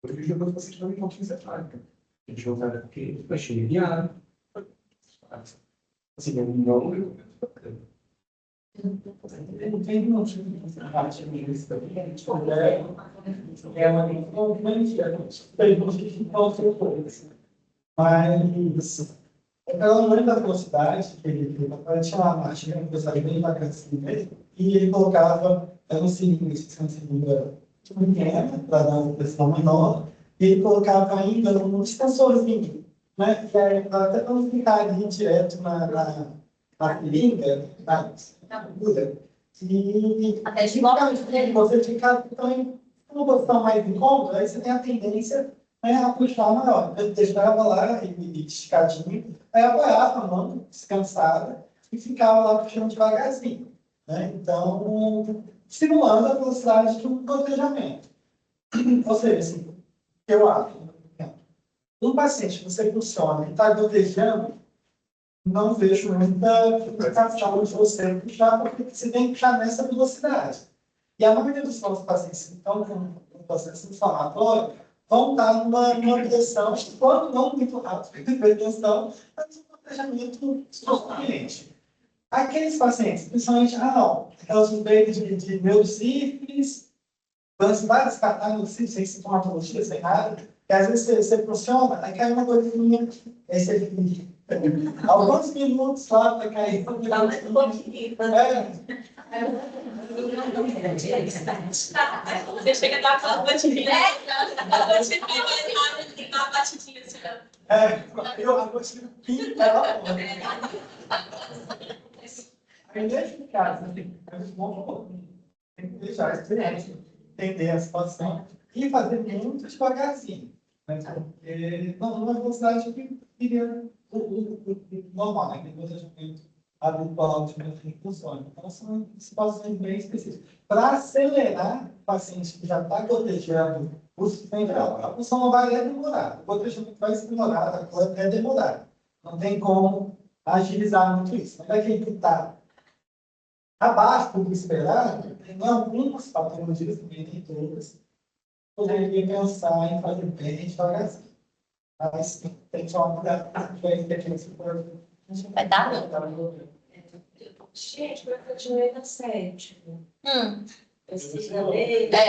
D: Hoje em dia, o paciente não me conta encefálica. A gente não sabe porque vai cheio de ar. Assim, eu não recomendo.
B: Não tem um tipo de parte nisso também. É uma pergunta que ficou depois. Mas, pelo menos da velocidade que ele tinha uma marcha, uma velocidade bem devagarzinho mesmo, e ele colocava, era um cilindro, esse cilindro pequeno, para dar uma pressão menor, e ele colocava ainda um extensorzinho, né? Que é até para não ficar ali direto na seringa, na agulha. E
A: até de logo,
B: você fica também numa posição mais incômoda, aí você tem a tendência, né, a puxar maior. Eu deixava lá e esticadinho, aí apoiava a mão descansada e ficava lá puxando devagarzinho. Né? Então, estimulando a velocidade do gotejamento. Ou seja, assim, eu acho, um paciente que você funciona e está gotejando, não vejo muita indicação de você puxar, porque você tem que puxar nessa velocidade. E a maioria dos nossos pacientes que estão com um processo inflamatório vão estar numa pressão, quando não muito rápido, hipertensão, mas um planejamento suficiente. Aqueles pacientes, principalmente, aquelas suspeitas de neurocífilis, vai descartar neurocífilis sem sintomatologia, sem nada, e às vezes você funciona, aí cai uma coisinha, aí você fica alguns minutos lá para cair.
C: Dá mais um pouquinho. Você chega a dar aquela batidinha. A batidinha assim.
B: Eu vou te pintar. Aí, nesse caso, é muito bom tem que deixar a experiência, entender a situação e fazer muito devagarzinho. Né? Porque não é velocidade que queria o normal, né? Tem planejamento habitual de que funciona. Então, são situações bem específicas. Para acelerar o paciente que já está gotejando o sistema geral, a função lombar é demorada. O gotejamento vai ser demorado, é demorado. Não tem como agilizar muito isso. Mas aquele que está abaixo do esperado, tem algumas patologias, também nem todas, poderia pensar em fazer bem devagarzinho. Mas tem só uma diferença por
A: Vai dar ruim.
C: Gente, eu continuei na sétima. Precisa ler.
A: Não,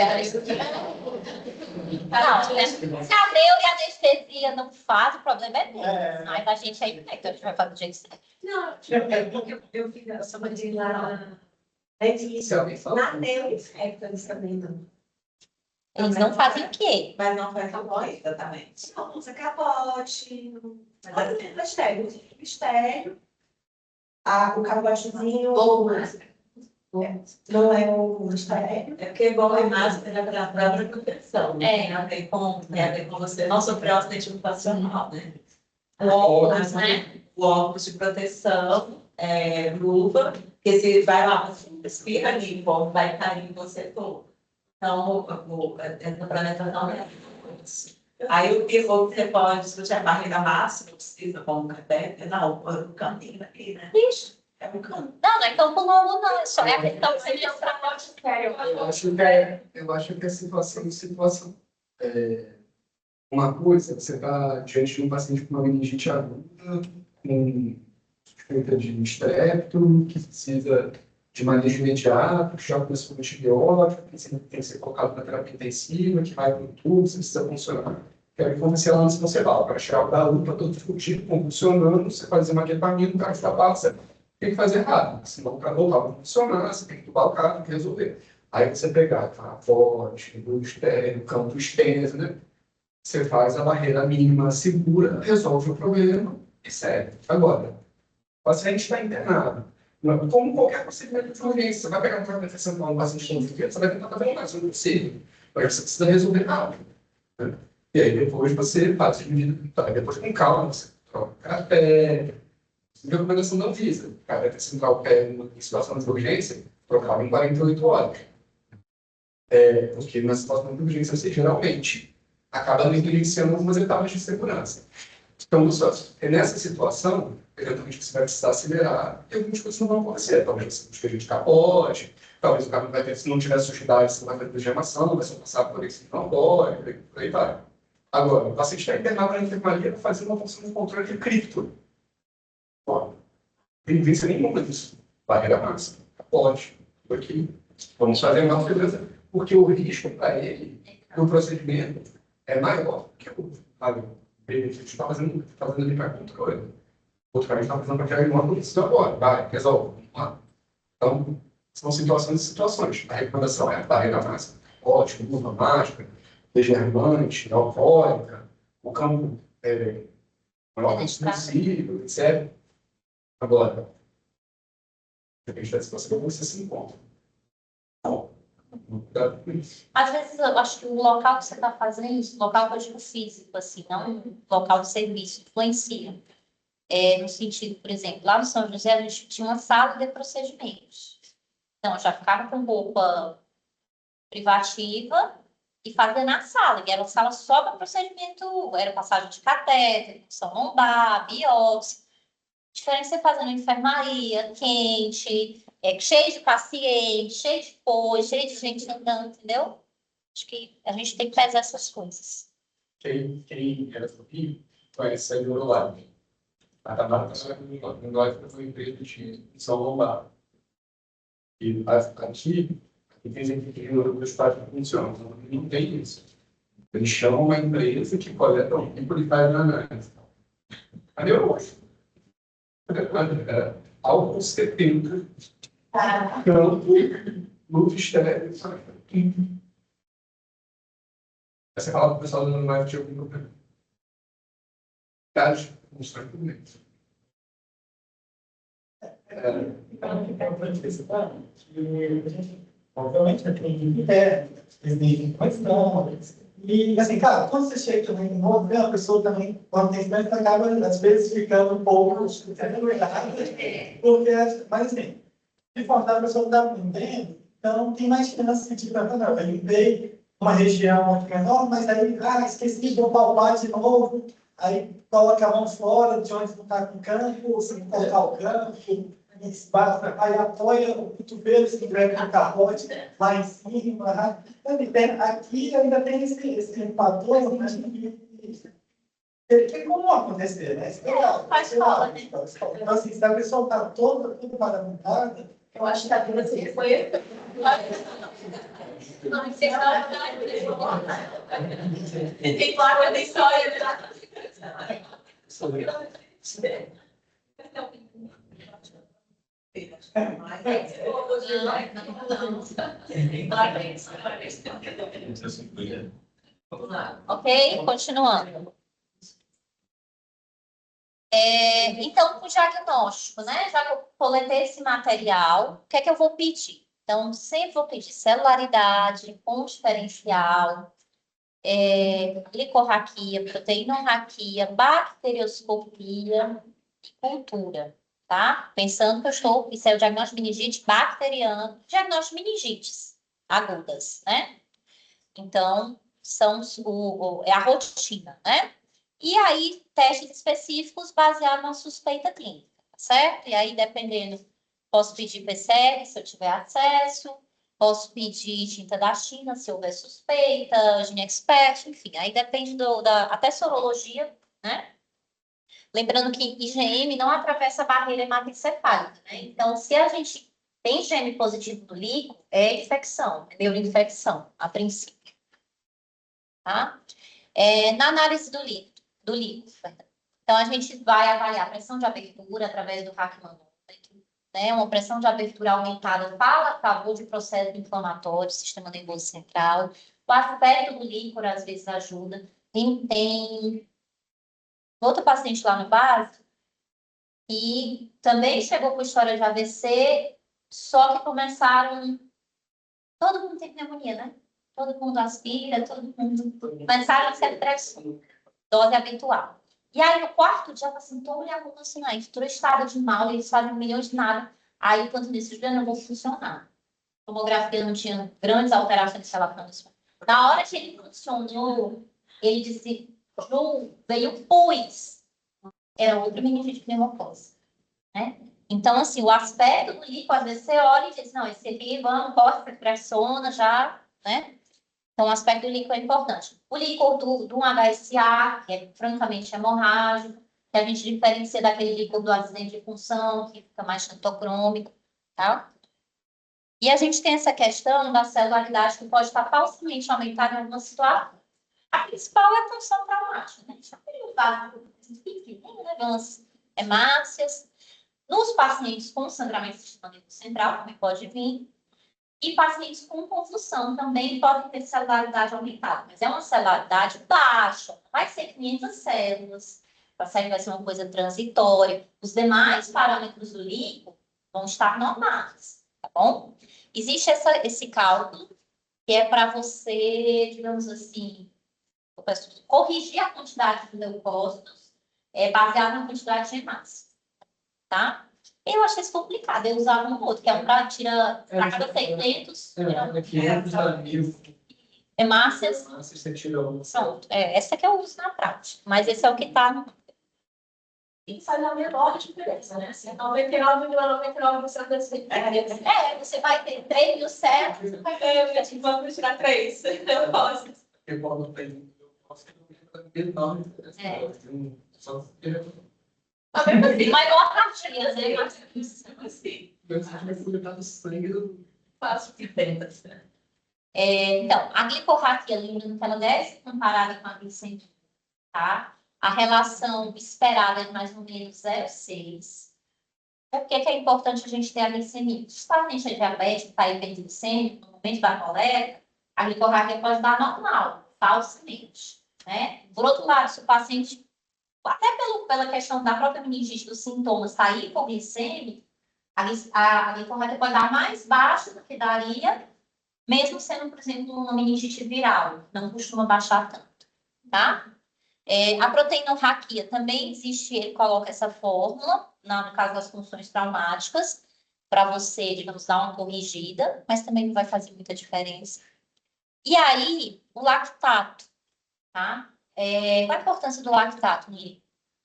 A: né? Se a neuro e a anestesia não fazem, o problema é deles. Mas a gente é infecto, a gente vai fazer do jeito certo.
C: Não, porque eu fiz a saúde lá na neuro-infecto, eles também não.
A: Eles não fazem o quê?
C: Mas não faz capote, exatamente. Não usa capote, não faz mistério. Mistério. O capotezinho não é o mistério. É porque bom é máscara para própria proteção. Tem a ver com você não sofrer um acidente ocupacional, né? O óculos, né? O óculos de proteção, luva, porque se vai lá, você espirra ali, vai cair em você todo. Então, essa planetação é isso. Aí o que você pode discutir a barreira máxima, não precisa com um catéter, não, o caminho aqui, né? Isso, é um campo.
A: Não é campo longo, não. É só a questão de ser transporte sério.
D: Eu acho que a situação uma coisa, você está diante de um paciente com uma meningite aguda, com suspeita de estrepto, que precisa de manejo imediato, choque com antibiótico, que tem que ser colocado na terapia intensiva, que vai para o tubo, você precisa funcionar. Quero que comece a antes você vai, para chegar da luta todo discutido, convulsionando, você fazer uma dopamina, o cara está passando. Tem que fazer rápido, senão o cara voltar a funcionar, você tem que tubar o cara, tem que resolver. Aí você pegar a forte, o estéreo, o campo extenso, né? Você faz a barreira mínima segura, resolve o problema e segue. Agora, o paciente está internado. Como qualquer procedimento de urgência, você vai pegar uma infecção com um paciente com urgência, você vai tentar fazer o máximo possível. Mas você precisa resolver rápido. Né? E aí depois você faz de medida, depois com calma, você troca café. Recomendação da Anvisa. O cara vai centrar o pé em situação de urgência, trocava em 48 horas. Porque na situação de urgência, você geralmente acaba negligenciando algumas etapas de segurança. Então, nessa situação, eventualmente você vai precisar acelerar e algumas coisas não vão acontecer. Talvez você busque de capote, talvez o carro vai ter, se não tiver sujidade, você vai ter gemação, vai ser passar por isso que não dói, por aí vai. Agora, o paciente está internado na enfermaria para fazer uma função de controle de cripto. Não tem vivência nenhuma disso. Barreira máxima, capote, tudo aqui. Vamos fazer uma segurança, porque o risco para ele, do procedimento, é maior que o benefício está fazendo ali para controle. Outro cara está fazendo para criar uma condição agora. Vai, resolve. Vamos lá. Então, são situações e situações. A recomendação é a barreira máxima. Ótimo, luva máscara, desgermante, alcoólica, o campo maior possível, etc. Agora, depende da situação que você se encontra. Então, cuidado com isso.
A: Às vezes, eu acho que o local que você está fazendo isso, local que eu digo físico, assim, não local de serviço, influencia. No sentido, por exemplo, lá no São José, a gente tinha uma sala de procedimentos. Então, eu já ficava com roupa privativa e fazia na sala, que era uma sala só para procedimento, era passagem de catéter, função lombar, biópsia. Diferente de você fazer na enfermaria, quente, cheio de paciente, cheio de coisa, cheio de gente andando, entendeu? Acho que a gente tem que pesar essas coisas.
D: Quem era fofinho, conhece a Eurolive. A Tamara não vai fazer uma empresa de São Lombar. E aqui tem gente que os estados que funcionam, não tem isso. Eles chamam uma empresa que coleta o tempo de faz na análise. Cadê o rosto? Álcool 70, campo, luz estéreo. Você fala para o pessoal do live de algum problema. Dados, mostrar tudo isso.
B: Obviamente, tem que ter, existem questões, E, assim, cara, quando você chega também de novo, a pessoa também, quando tem experiência, acaba, às vezes, ficando um pouco, porque, mas, assim, de forma a pessoa está aprendendo, então tem mais chance de, não, eu limpei uma região aqui menor, mas aí, esqueci de palpar de novo, aí coloca a mão fora de onde não está com campo, sem colocar o campo, aí apoia o cotovelo, se tiver com o carrote lá em cima. Aqui ainda tem esse limpador, né? Que é comum acontecer, né?
A: Faz escola, né?
B: Então, assim, se a pessoa está toda, tudo parabenizada,
C: Eu acho que a vida assim foi. Tem placa, tem história.
A: Ok? Continuando. Então, o diagnóstico, né? Já que eu coletei esse material, o que é que eu vou pedir? Então, sempre vou pedir celularidade, com diferencial, glicorraquia, proteinorraquia, bacterioscopia e cultura, tá? Pensando que isso é o diagnóstico de meningite bacteriano, diagnóstico de meningites agudas, né? Então, é a rotina, né? E aí, testes específicos baseados na suspeita clínica, tá certo? E aí, dependendo, posso pedir PCR, se eu tiver acesso, posso pedir tinta da China, se houver suspeita, GeneXpert, enfim, aí depende até sorologia, né? Lembrando que IgM não atravessa a barreira hematoencefálica, né? Então, se a gente tem IgM positivo no líquido, é infecção, é neuroinfecção, a princípio, tá? Na análise do líquido, perdão. Então, a gente vai avaliar a pressão de abertura através do Rackmanômetro, né? Uma pressão de abertura aumentada fala a favor de processo inflamatório, sistema nervoso central. O aspecto do líquor, às vezes, ajuda. Tem outro paciente lá no básico e também chegou com história de AVC, só que começaram... Todo mundo tem pneumonia, né? Todo mundo aspira, todo mundo... Começaram a ser pressão, dose habitual. E aí, no quarto dia, ela sentou e aluno assim, aí, todo estado de mal, eles fazem milhões de nada. Aí, quando desses não vou funcionar. A tomografia não tinha grandes alterações relacionadas. Na hora que ele funcionou, ele disse, Ju, veio pus. Era outra meningite pneumocose, né? Então, assim, o aspecto do líquido, às vezes você olha e diz, não, esse aqui, vamos, corta, pressiona já, né? Então, o aspecto do líquido é importante. O líquido do HSA, que é francamente hemorrágico, que a gente diferencia daquele líquido do acidente de função, que fica mais xantocrômico, tá? E a gente tem essa questão da celularidade que pode estar falsamente aumentada em alguma situação. A principal é a função traumática, né? A gente tem um vaso pequenininho, né? Umas hemácias. Nos pacientes com sangramento do sistema nervoso central, também pode vir. E pacientes com convulsão também podem ter celularidade aumentada, mas é uma celularidade baixa, vai ser 500 células, a célula vai ser uma coisa transitória. Os demais parâmetros do líquido vão estar normais, tá bom? Existe esse cálculo, que é para você, digamos assim, corrigir a quantidade de leucócitos baseado na quantidade de hemácias, tá? Eu achei isso complicado, eu usava um outro, que é um para tira para cada 600 hemácias. Pronto, essa que eu uso na prática, mas esse é o que está no...
C: E faz a menor diferença, né? Assim, 99,99% das vezes.
A: Você vai ter 3 mil células,
C: Vamos tirar 3. Eu posso.
A: mas mesmo assim, maior partilha, né?
C: Assim,
A: Faço diferença. Então, a glicorraquia, lembrando que ela deve ser comparada com a glicemia, tá? A relação esperada é mais ou menos 0,6. Por que é importante a gente ter a glicemia? Se o paciente é diabético, está hiperglicêmico, no momento da coleta, a glicorraquia pode dar normal, falsamente, né? Por outro lado, se o paciente, até pela questão da própria meningite, dos sintomas, está hipoglicêmico, a glicorraquia pode dar mais baixo do que daria mesmo sendo, por exemplo, uma meningite viral, não costuma baixar tanto, tá? A proteína raquia também existe, ele coloca essa fórmula, no caso das funções traumáticas, para você, digamos, dar uma corrigida, mas também não vai fazer muita diferença. E aí, o lactato, tá? Qual a importância do lactato, Nili?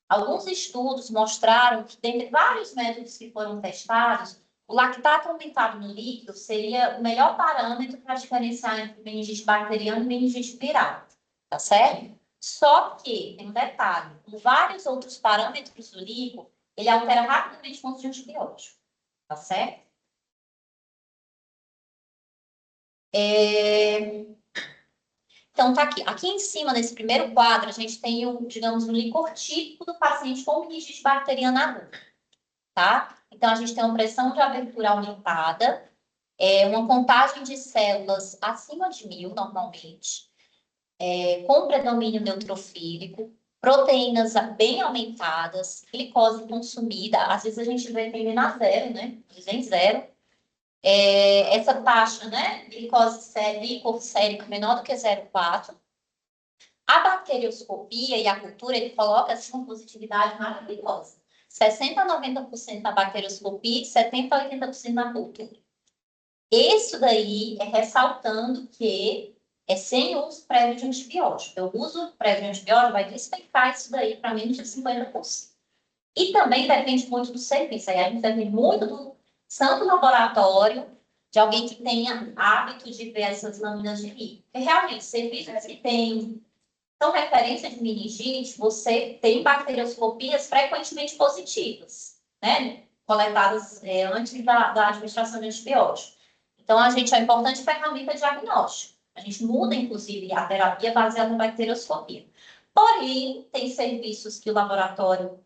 A: Alguns estudos mostraram que, dentre vários métodos que foram testados, o lactato aumentado no líquido seria o melhor parâmetro para diferenciar entre meningite bacteriana e meningite viral, tá certo? Só que, tem um detalhe, com vários outros parâmetros do líquido, ele altera rapidamente o uso de antibiótico, tá certo? Então, tá aqui. Aqui em cima, nesse primeiro quadro, a gente tem, digamos, um licor típico do paciente com meningite bacteriana aguda, tá? Então, a gente tem uma pressão de abertura aumentada, uma contagem de células acima de 1.000, normalmente, com predomínio neutrofílico, proteínas bem aumentadas, glicose consumida, às vezes a gente vê terminar zero, né? Dizem zero. Essa taxa, né? Glicor sérico menor do que 0,4. A bacterioscopia e a cultura, ele coloca assim, uma positividade maravilhosa. 60% a 90% na bacterioscopia e 70% a 80% na cultura. Isso daí é ressaltando que é sem uso prévio de antibiótico. O uso prévio de antibiótico vai despencar isso daí para menos de 50%. E também depende muito do serviço. Aí a gente depende muito do santo laboratório, de alguém que tenha hábito de ver essas lâminas de líquido. Porque realmente, serviços que têm são referência de meningite, você tem bacterioscopias frequentemente positivas, né? Coletadas antes da administração de antibiótico. Então, a gente é uma importante ferramenta diagnóstica. A gente muda, inclusive, a terapia baseada na bacterioscopia. Porém, tem serviços que o laboratório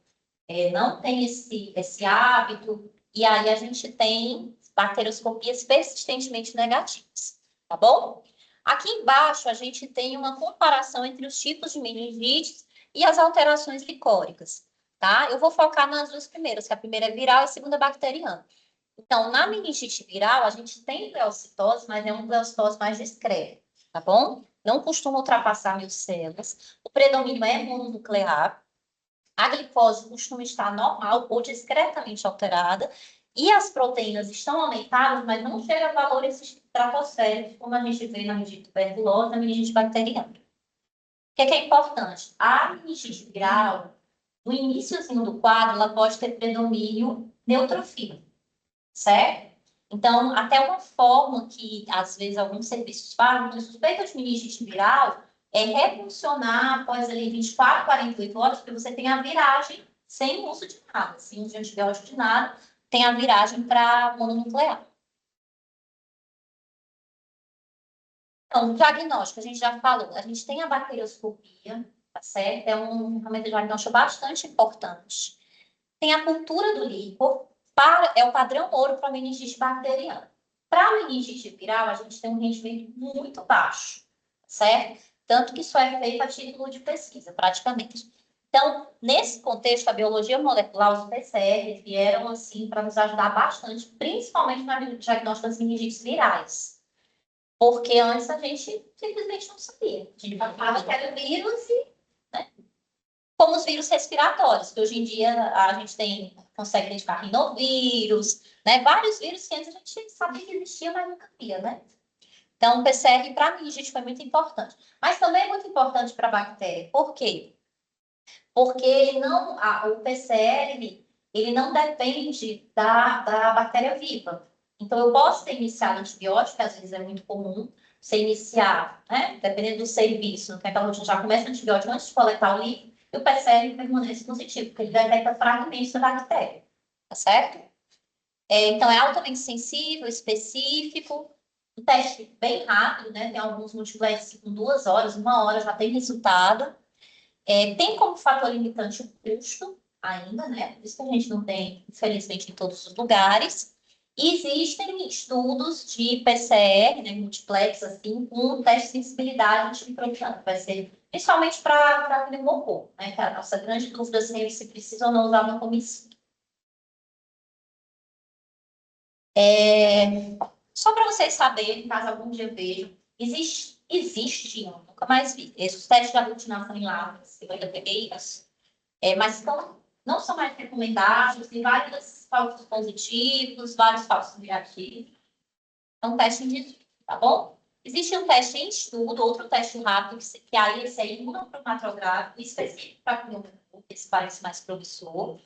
A: não tem esse hábito, e aí a gente tem bacterioscopias persistentemente negativas, tá bom? Aqui embaixo, a gente tem uma comparação entre os tipos de meningites e as alterações licóricas, tá? Eu vou focar nas duas primeiras, que a primeira é viral e a segunda é bacteriana. Então, na meningite viral, a gente tem pleocitose, mas é uma pleocitose mais discreta, tá bom? Não costuma ultrapassar 1.000 células. O predomínio é mononuclear. A glicose costuma estar normal ou discretamente alterada. E as proteínas estão aumentadas, mas não chega a valores estratosféricos, como a gente vê na meningite tuberculosa, na meningite bacteriana. O que é importante? A meningite viral, no iníciozinho do quadro, ela pode ter predomínio neutrofílico, certo? Então, até uma forma que, às vezes, alguns serviços falam, que suspeita de meningite viral, é refuncionar após ali 24, 48 horas, porque você tem a viragem sem uso de nada, sem uso de antibiótico de nada, tem a viragem para mononuclear. Então, diagnóstico, a gente já falou, a gente tem a bacterioscopia, tá certo? É uma ferramenta de diagnóstico bastante importante. Tem a cultura do líquor, é o padrão ouro para meningite bacteriana. Para a meningite viral, a gente tem um rendimento muito baixo, certo? Tanto que isso é feito a título de pesquisa, praticamente. Então, nesse contexto, a biologia molecular, os PCR, vieram assim para nos ajudar bastante, principalmente no diagnóstico das meningites virais. Porque antes a gente simplesmente não sabia. A gente falava que era vírus e, né? Como os vírus respiratórios, que hoje em dia a gente consegue identificar rinovírus, né? Vários vírus que antes a gente sabia que existia, mas nunca via, né? Então, o PCR, para mim, gente, foi muito importante. Mas também é muito importante para a bactéria. Por quê? Porque o PCR, ele não depende da bactéria viva. Então, eu posso ter iniciado antibiótico, que às vezes é muito comum, você iniciar, né? Dependendo do serviço, que aquela já começa antibiótico antes de coletar o líquido, e o PCR permanece positivo, porque ele detecta fragmentos da bactéria, tá certo? Então, é altamente sensível, específico, um teste bem rápido, né? Tem alguns multiplex com 2 horas, 1 hora já tem resultado. Tem como fator limitante o custo ainda, né? Por isso que a gente não tem, infelizmente, em todos os lugares. E existem estudos de PCR, né, multiplex, assim, com teste de sensibilidade antimicrobiana, que vai ser principalmente para pneumococo, né? Que a nossa grande dúvida é se precisa ou não usar uma comissão. Só para vocês saberem, caso algum dia vejam, existiam, nunca mais vi, esses testes de aglutinação em lavas, eu ainda peguei isso, mas não são mais recomendados, tem vários falsos positivos, vários falsos negativos. Então, teste indivíduo, tá bom? Existe um teste em estudo, outro teste rápido, que aí esse é imunocromatográfico, específico para pneumonia, esse parece mais promissor.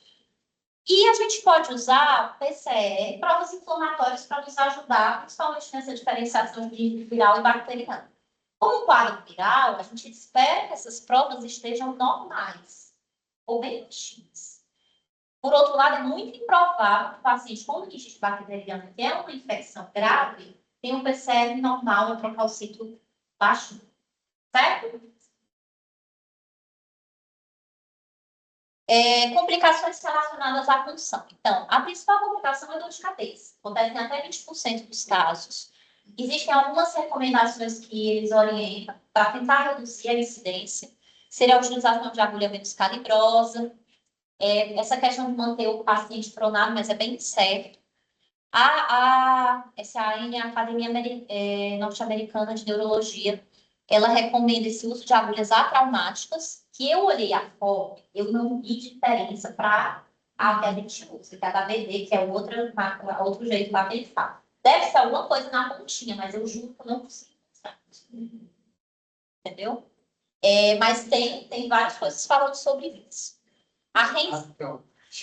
A: E a gente pode usar PCR, provas inflamatórias, para nos ajudar, principalmente nessa diferenciação de viral e bacteriano. Como quadro viral, a gente espera que essas provas estejam normais, ou bem baixinhas. Por outro lado, é muito improvável que o paciente com meningite bacteriana, que é uma infecção grave, tenha um PCR normal, um trocalcito baixo, certo? Complicações relacionadas à função. Então, a principal complicação é dor de cabeça. Acontece em até 20% dos casos. Existem algumas recomendações que eles orientam para tentar reduzir a incidência. Seria a utilização de agulha menos calibrosa. Essa questão de manter o paciente pronado, mas é bem certo. Essa AN é a Academia Norte-Americana de Neurologia. Ela recomenda esse uso de agulhas atraumáticas, que eu olhei a foto, eu não vi diferença para a que a gente usa, que é a da BD, que é outro jeito lá que ele fala. Deve ser alguma coisa na pontinha, mas eu juro que eu não consigo mostrar. Entendeu? Mas tem várias coisas falando sobre isso.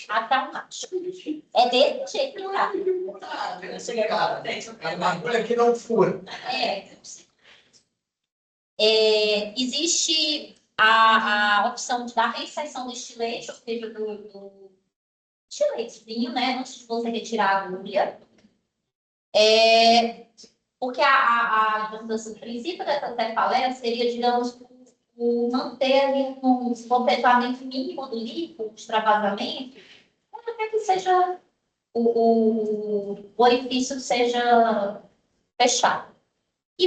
A: Atraumática. É desse jeito que tá.
B: É uma agulha que não fura.
A: Existe a opção da reinserção do estilete, ou seja, do estiletezinho, né? Antes de você retirar a agulha. Porque o princípio dessa cefaleia seria, digamos, manter ali um desbofetamento mínimo do líquido, extravasamento, até que seja o orifício seja fechado.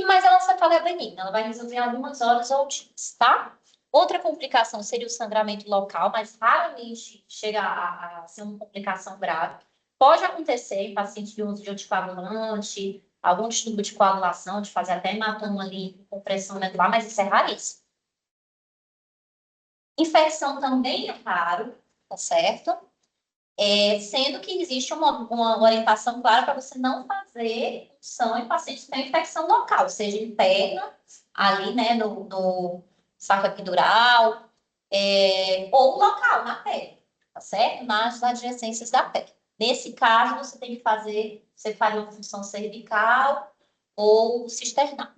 A: Mas a cefaleia é benigna, ela vai resolver em algumas horas ou dias, tá? Outra complicação seria o sangramento local, mas raramente chega a ser uma complicação grave. Pode acontecer em pacientes de uso de anticoagulante, algum distúrbio de coagulação, de fazer até hematoma ali com pressão medular, mas isso é raríssimo. Infecção também é raro, tá certo? Sendo que existe uma orientação clara para você não fazer punção em pacientes que têm infecção local, seja interna, ali, né, no saco epidural, ou local, na pele, tá certo? Nas adjacências da pele. Nesse caso, você faria uma função cervical ou cisternal.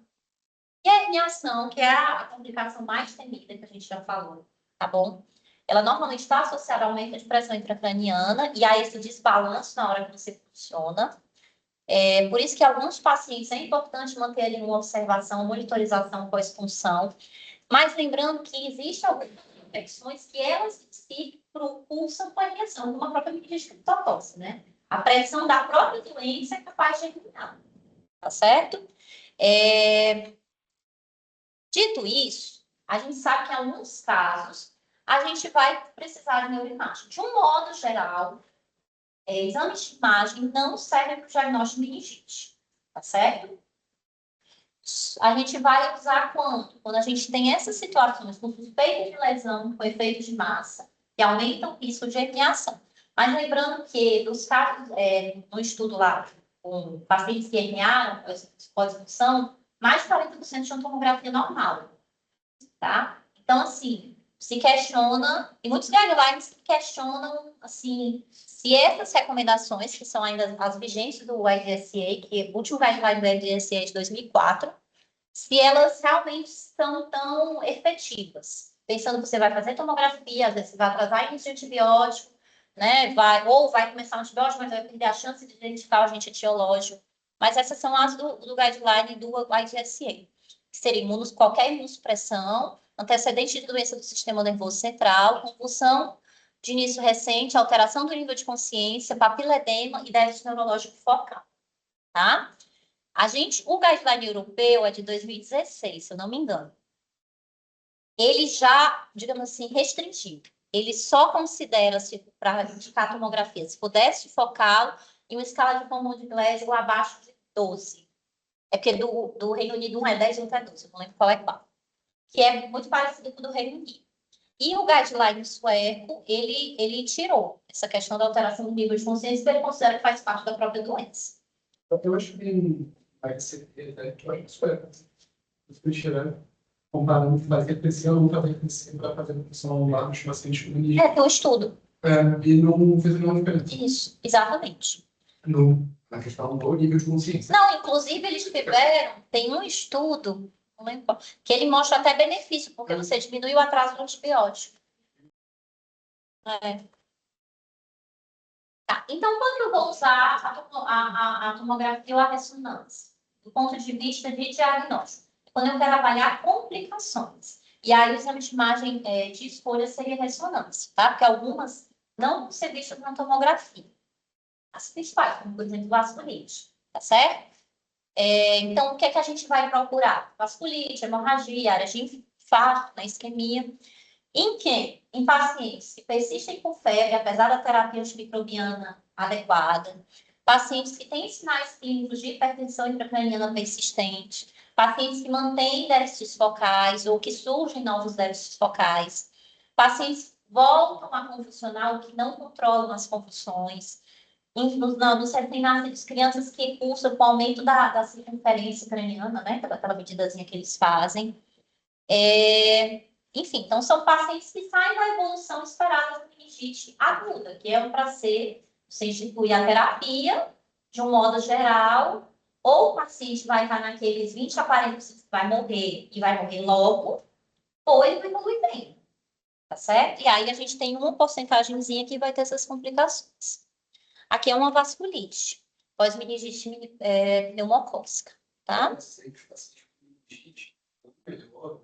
A: E a herniação, que é a complicação mais temida que a gente já falou, tá bom? Ela normalmente está associada a aumento de pressão intracraniana e a esse desbalanço na hora que você funciona. Por isso que alguns pacientes é importante manter ali uma observação, monitorização pós-função. Mas lembrando que existem algumas infecções que elas se propulsam com a herniação, como a própria meningite criptotose, né? A pressão da própria doença é capaz de eliminar, tá certo? Dito isso, a gente sabe que em alguns casos a gente vai precisar de neuroimagem. De um modo geral, exames de imagem não servem para o diagnóstico de meningite, tá certo? A gente vai usar quando? Quando a gente tem essas situações com suspeita de lesão, com efeito de massa, que aumentam o risco de herniação. Mas lembrando que, nos casos, no estudo lá, com pacientes que herniaram pós-função, mais de 40% tinham tomografia normal, tá? Então, assim, se questiona, e muitos guidelines questionam, assim, se essas recomendações, que são ainda as vigentes do IDSA, que é o último guideline do IDSA é de 2004, se elas realmente são tão efetivas. Pensando que você vai fazer tomografia, às vezes você vai atrasar início de antibiótico, né? Ou vai começar um antibiótico, mas vai perder a chance de identificar o agente etiológico. Mas essas são as do guideline do IDSA, que seria qualquer imunossupressão, antecedente de doença do sistema nervoso central, convulsão de início recente, alteração do nível de consciência, papiledema e déficit neurológico focal, tá? O guideline europeu é de 2016, se eu não me engano. Ele já, digamos assim, restringiu. Ele só considera, para indicar tomografia, se pudesse focal em uma escala de Common de Glasgow abaixo de 12. É porque do Reino Unido um é 10 e outro é 12, eu não lembro qual é qual. Que é muito parecido com o do Reino Unido. E o guideline sueco, ele tirou essa questão da alteração do nível de consciência, porque ele considera que faz parte da própria doença.
D: Eu acho que vai ser, eu acho que isso é, eu tirar, comparando o que vai crescer ou nunca vai crescer para fazer a função lá dos pacientes com meningites.
A: Tem um estudo.
D: E não fez nenhuma diferença.
A: Isso, exatamente.
D: Na questão do nível de consciência.
A: Não, inclusive eles tiveram, tem um estudo, não lembro qual, que ele mostra até benefício, porque você diminui o atraso do antibiótico. Tá, então, quando eu vou usar a tomografia ou a ressonância, do ponto de vista de diagnóstico, quando eu quero avaliar complicações. E aí, o exame de imagem de escolha seria ressonância, tá? Porque algumas não vão ser vistas na tomografia. As principais, como, por exemplo, vasculite, tá certo? Então, o que é que a gente vai procurar? Vasculite, hemorragia, área de infarto, na isquemia. Em quem? Em pacientes que persistem com febre, apesar da terapia antimicrobiana adequada, pacientes que têm sinais clínicos de hipertensão intracraniana persistente, pacientes que mantêm déficits focais ou que surgem novos déficits focais, pacientes que voltam a convulsionar ou que não controlam as convulsões, nos recém-nascidos, crianças que cursam com o aumento da circunferência craniana, né, aquela medidazinha que eles fazem. Enfim, então são pacientes que saem da evolução esperada da meningite aguda, que é para você institui a terapia, de um modo geral, ou o paciente vai estar naqueles 20 a 40% que vai morrer e vai morrer logo, ou ele vai evoluir bem, tá certo? E aí a gente tem uma porcentagemzinha que vai ter essas complicações. Aqui é uma vasculite, pós-meningite pneumocócica, tá?
D: Eu sei que os pacientes com meningite melhoram,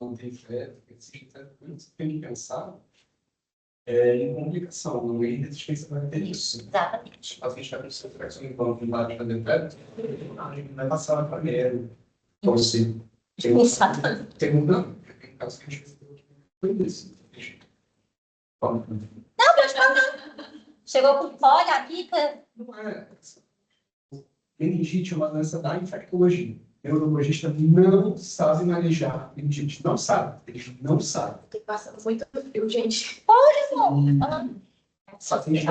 D: não tem febre, tem que pensar em complicação, não é em resistência bacteriana.
A: Exatamente.
D: O paciente está com infecção em vão embaixo da defeito, não vai passar para primeiro. Então, assim, tem um dano. Tem casos que a gente foi isso.
A: Não, pode falar. Chegou com folha, a pica.
D: Não é. Meningite é uma doença da infectologia. O neurologista não sabe manejar meningite. Não sabe. Eles não sabem.
E: Tem passando muito frio, gente.
D: O paciente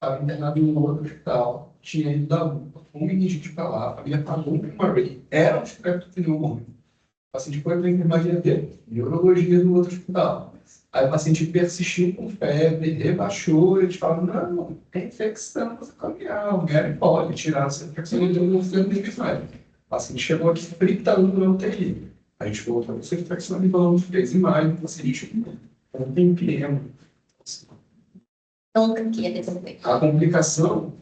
D: estava internado em um outro hospital, tinha ido dar um meningite para lá, a família pagou um Murray, era um estreptopneumônio. O paciente foi para a enfermaria dele, neurologia do outro hospital. Aí o paciente persistiu com febre, rebaixou, eles falaram, não, tem infecção nosocomial, pode tirar essa infecção e não tem febre. O paciente chegou aqui fritando no UTI. A gente voltou com essa infecção de balão, fez em maio, o paciente não tem tempo.
A: Nunca que ia resolver.
D: A complicação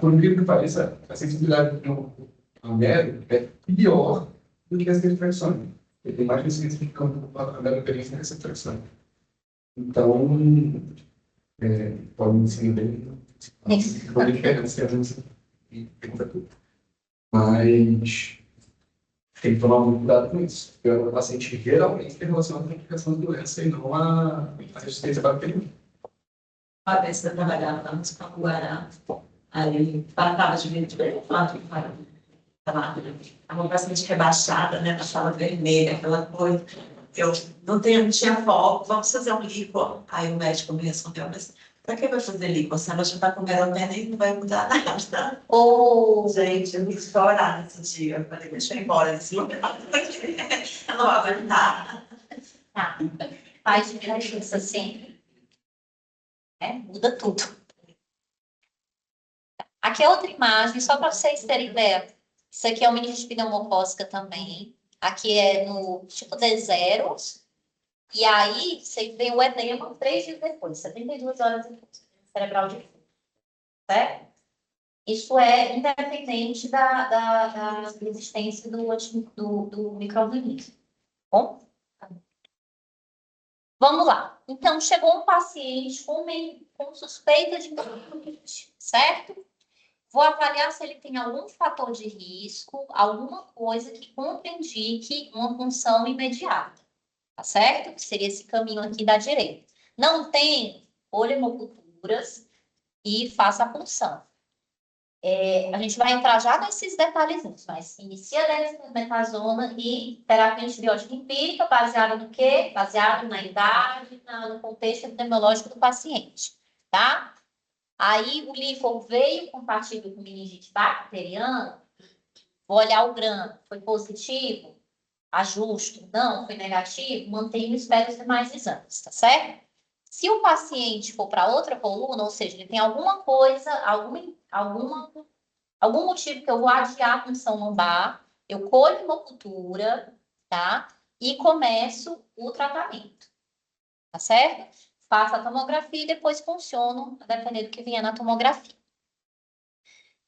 D: por incrível que pareça, a sensibilidade do Amero é pior do que as infecções. Ele tem mais resistência de campo para a experiência nessa infecção. Então, pode ser bem. Pode diferenciar e tudo. Mas tem que tomar muito cuidado com isso. Porque o paciente geralmente tem relação à complicação da doença e não à resistência bacteriana.
C: Uma vez eu trabalhava lá no Hospital Guará, aí tratava de medo de fato, uma paciente rebaixada, né, na sala vermelha, aquela coisa. Eu não tinha foco, vamos fazer um lipo. Aí o médico me respondeu, mas para que vai fazer lipo? Se ela já está com melanina e não vai mudar nada. Gente, eu me estourar nesse dia. Eu falei, deixa eu ir embora desse lugar. Eu não vou aguentar.
A: Tá. Faz diferença, sim. Muda tudo. Aqui é outra imagem, só para vocês terem ideia. Isso aqui é uma meningite pneumocócica também. Aqui é no tipo D0. E aí, você vê o edema 3 dias depois, 72 horas depois, cerebral de fundo. Certo? Isso é independente da resistência do microorganismo. Bom? Vamos lá. Então, chegou um paciente com suspeita de meningite, certo? Vou avaliar se ele tem algum fator de risco, alguma coisa que contraindique uma punção imediata, tá certo? Que seria esse caminho aqui da direita. Não tem oleomoculturas, e faça a punção. A gente vai entrar já nesses detalhezinhos, mas inicia a dexametasona e terapia antibiótica empírica, baseada no quê? Baseado na idade, no contexto epidemiológico do paciente, tá? Aí o lífor veio compatível com meningite bacteriana, vou olhar o grano, foi positivo, ajusto, não, foi negativo, mantenho e espero os demais exames, tá certo? Se o paciente for para outra coluna, ou seja, ele tem alguma coisa, algum motivo que eu vou adiar a punção lombar, eu colho hemocultura, tá? E começo o tratamento, tá certo? Faço a tomografia e depois funciono, dependendo do que vier na tomografia.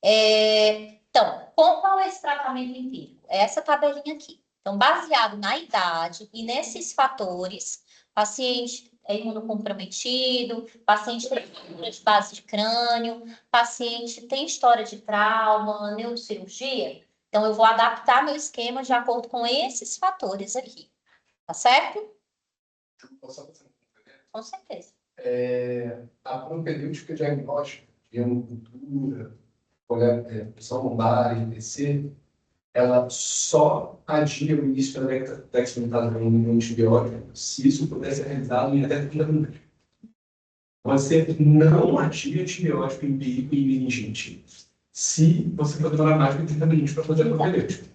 A: Então, qual é esse tratamento empírico? É essa tabelinha aqui. Então, baseado na idade e nesses fatores, paciente é imunocomprometido, paciente tem fratura de base de crânio, paciente tem história de trauma, neurocirurgia. Então, eu vou adaptar meu esquema de acordo com esses fatores aqui. Tá certo?
D: Posso fazer uma pergunta?
A: Com certeza.
D: A propedêutica diagnóstica de hemocultura, pressão lombar, IPC, ela só adia o início da dexametasona no antibiótico se isso puder ser realizado em até 30 minutos. Você não adia antibiótico empírico e meningite se você for demorar mais de 30 minutos para fazer a propedêutica.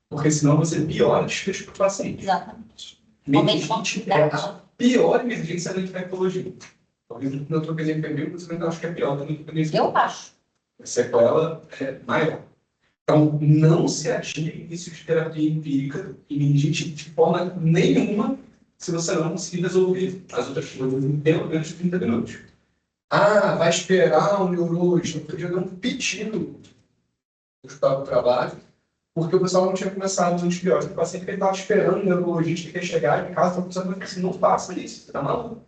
D: Porque senão você piora o desfecho para o paciente.
A: Exatamente.
D: Meningite é a pior emergência da infectologia. Talvez na neutropenia febril, você não acha que é pior da neutropenia febril.
A: Eu acho.
D: A sequela é maior. Então, não se adia início de terapia empírica e meningite de forma nenhuma se você não conseguir resolver as outras coisas em pelo menos 30 minutos. Ah, vai esperar o neurologista. Eu já dei um pedido no hospital do trabalho, porque o pessoal não tinha começado o antibiótico. O paciente que estava esperando o neurologista que ia chegar em casa, está precisando assim, não faça isso, você está maluco.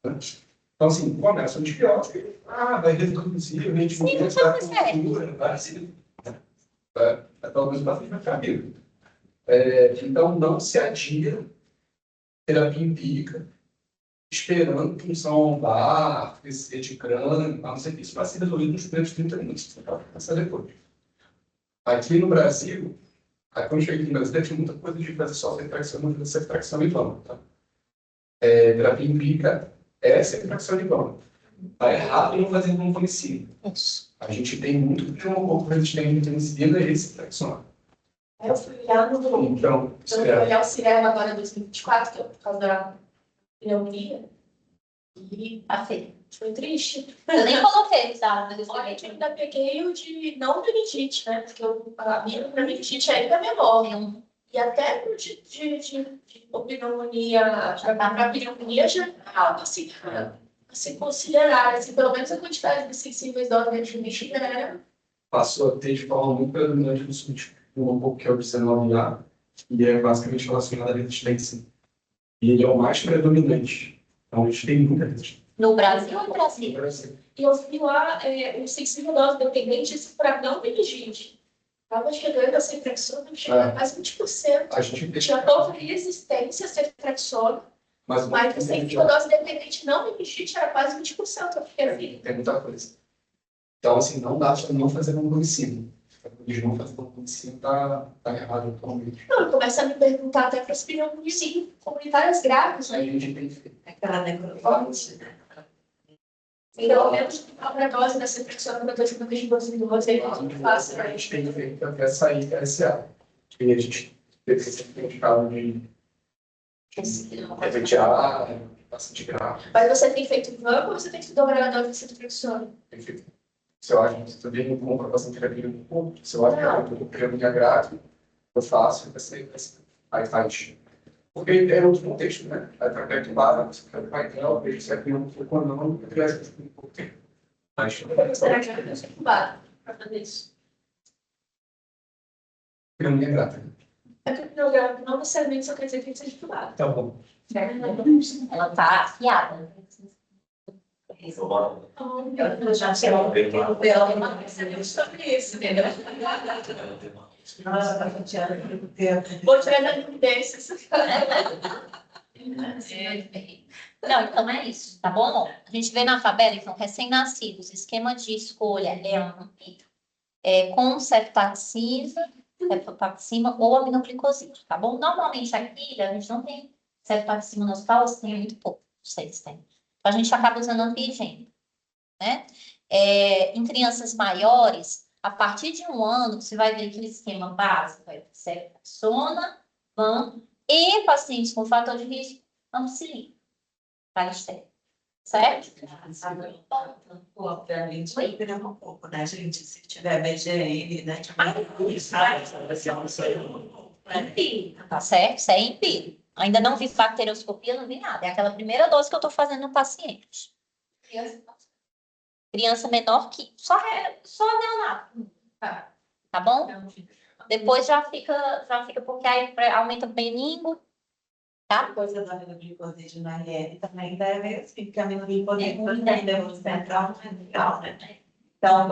D: Então, assim, começa o antibiótico, vai reduzir o rendimento da cultura, vai ser. Pelo menos o paciente vai ficar vivo. Então, não se adia terapia empírica, esperando punção lombar, PC de crânio, a não ser que isso vai ser resolvido nos primeiros 30 minutos, você pode passar depois. Aqui no Brasil, quando eu cheguei aqui no Brasil, tinha muita coisa de fazer só refracção e vamos, tá? Terapia empírica é refracção de vamos. Está errado não fazer com penicilina. A gente tem muito pneumococo resistente à penicilina e esse refração.
E: Eu fui olhar no.
D: Então,
E: Eu fui olhar o Cirema agora em 2024, que é por causa da pneumonia. E foi triste.
A: Eu nem coloquei os dados, mas eu
E: Olha,
A: escrevi.
E: eu ainda peguei o de não meningite, né? Porque a minha meningite ainda é menor. E até o de pneumonia, para pneumonia já é algo assim, a se considerar. Assim, pelo menos a quantidade de sensíveis da meningite era.
D: Passou a ter de forma muito predominante no SUS, um pouco que é o 19A, e é basicamente relacionado à resistência. E ele é o mais predominante. Então, a gente tem muita resistência.
A: No Brasil ou no Brasil?
D: No Brasil.
E: E eu vi lá o sensível dose dependente, isso para não meningite. Estava chegando a ceftriaxona, chegando a quase 20%.
D: A gente
E: Tinha pouca resistência a ceftriaxona, mas o sensível dose dependente não meningite era quase 20%. Eu fiquei assim.
D: Tem muita coisa. Então, assim, não dá para não fazer vancomicina. Eles não fazem vancomicina, está errado atualmente.
E: Não, eu começo a me perguntar até para as pneumonias comunitárias graves,
D: A
E: né?
D: gente tem feito.
C: Aquela necrofose, né?
E: Pelo menos a dose da ceftriaxona para 2012 é muito fácil.
D: A gente tem feito até sair PSA. E a gente teve sempre indicado de PTA, bastante grave.
E: Mas você tem feito vampo ou você tem que dobrar a dose de ceftriaxona?
D: Tem feito. Se eu acho que você também não compra bastante terapia no corpo, se eu acho que é muito grave, eu faço, aí faz. Porque é outro contexto, né? A terapia de base, você quer painel, veja se é que não for ou não, eu acho que tem pouco tempo. Mas,
E: Será que eu sou incubado para fazer isso?
D: para mim é grata.
E: É que o pneugrama não necessariamente só quer dizer que ele seja incubado.
D: Tá bom.
A: Ela tá afiada.
C: Eu já sei o que sobre isso, entendeu?
E: Vou tirar da evidência.
A: Não, então é isso, tá bom? A gente vê na tabela, então, recém-nascidos, esquema de escolha é AMP, com ceftaxima ou aminoglicosida, tá bom? Normalmente aqui a gente não tem ceftaxima no hospital, você tem muito pouco, vocês têm. Então a gente acaba usando antigênico, né? Em crianças maiores, a partir de 1 ano, você vai ver aquele esquema básico, ceftaxona, van, e pacientes com fator de risco, ampicilina, para estéreo, certo?
C: Obviamente, vai virar um pouco, né, gente? Se tiver BGN, né?
A: Tá certo? Isso é empírico. Ainda não vi bacterioscopia, não vi nada. É aquela primeira dose que eu estou fazendo no paciente. Criança menor que... Só neonato. Tá bom? Depois já fica porque aí aumenta o meningo.
C: A coisa da aminoglicoside na RL também deve assim, porque a aminoglicoside também deve central, não é legal, né? Então,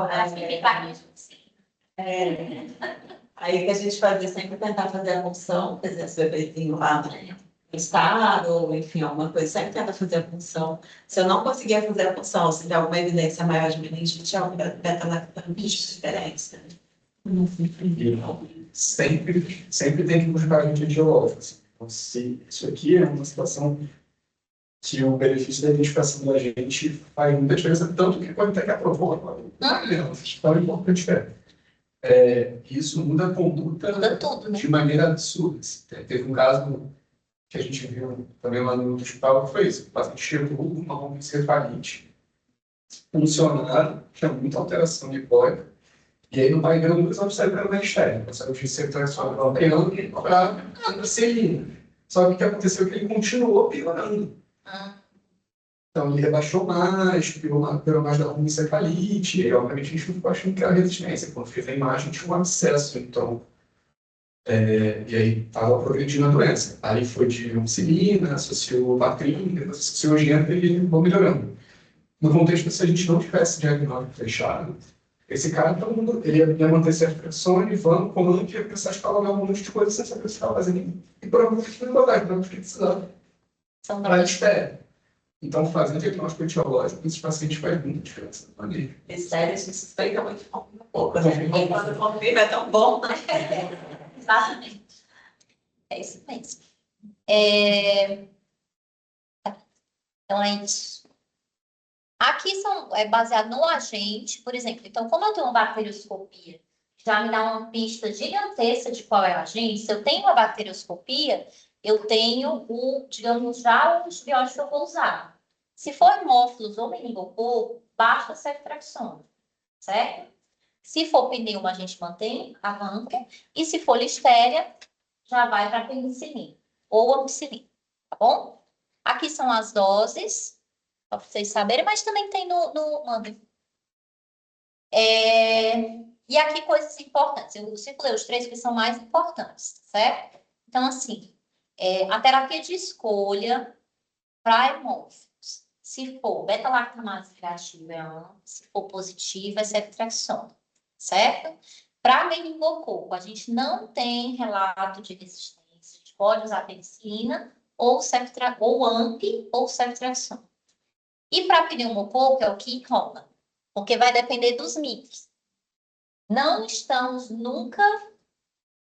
C: aí que a gente fazia sempre tentar fazer a função, quer dizer, esse bebezinho lá no estado, ou enfim, alguma coisa, sempre tenta fazer a função. Se eu não conseguia fazer a função, se tem alguma evidência maior de meningite, é uma beta-lactamina de diferença.
D: E sempre tem que buscar agente etiológico. Assim. Então, se isso aqui é uma situação que o benefício da identificação da gente faz muita diferença, tanto que pode até que aprovou agora. Então, importante isso muda a conduta
A: tudo, né?
D: de maneira absurda. Teve um caso que a gente viu também lá no hospital, que foi isso. O paciente chegou com uma rompicefalite funcional, tinha muita alteração de cólica, e aí no pai deu muitas observações na externa. Essa notícia transformou para ampicilina. Só que o que aconteceu é que ele continuou piorando. Então, ele rebaixou mais, piorou mais da rompicefalite, e obviamente a gente não ficou achando que era resistência. Quando fez a imagem, tinha um abscesso. Então, e aí estava progredindo a doença. Aí foi de ampicilina, associou bactrim, depois associou gênero e vão melhorando. No contexto, se a gente não tivesse diagnóstico fechado, esse cara, todo mundo, ele ia manter ceftriaxone, vamos, comando, que ia precisar de prolongar um monte de coisas sem saber o que estava fazendo. E provavelmente não ia botar, provavelmente precisava. Para estéreo. Então, fazendo diagnóstico etiológico, esses pacientes faz muita diferença no manejo.
C: Estéreo se suspeita muito pouco, né? E quando confirma é tão bom, né?
A: Exatamente. É isso mesmo. Então, é isso. Aqui é baseado no agente, por exemplo. Então, como eu tenho uma bacterioscopia, já me dá uma pista gigantesca de qual é o agente. Se eu tenho uma bacterioscopia, eu tenho digamos, já o antibiótico que eu vou usar. Se for hemófilos ou meningococo, basta a ceftriaxona, certo? Se for pneuma, a gente mantém a vanca. E se for listéria, já vai para penicilina ou ampicilina, tá bom? Aqui são as doses, para vocês saberem, mas também tem no manual. E aqui coisas importantes. Eu circulei os 3 que são mais importantes, certo? Então, assim, a terapia de escolha para hemófilos. Se for beta-lactamase negativa, é 1. Se for positiva, é ceftriaxona, certo? Para meningococo, a gente não tem relato de resistência. A gente pode usar penicilina ou AMP ou ceftriaxona. E para pneumococo é o que rola, porque vai depender dos MICs. Não estamos nunca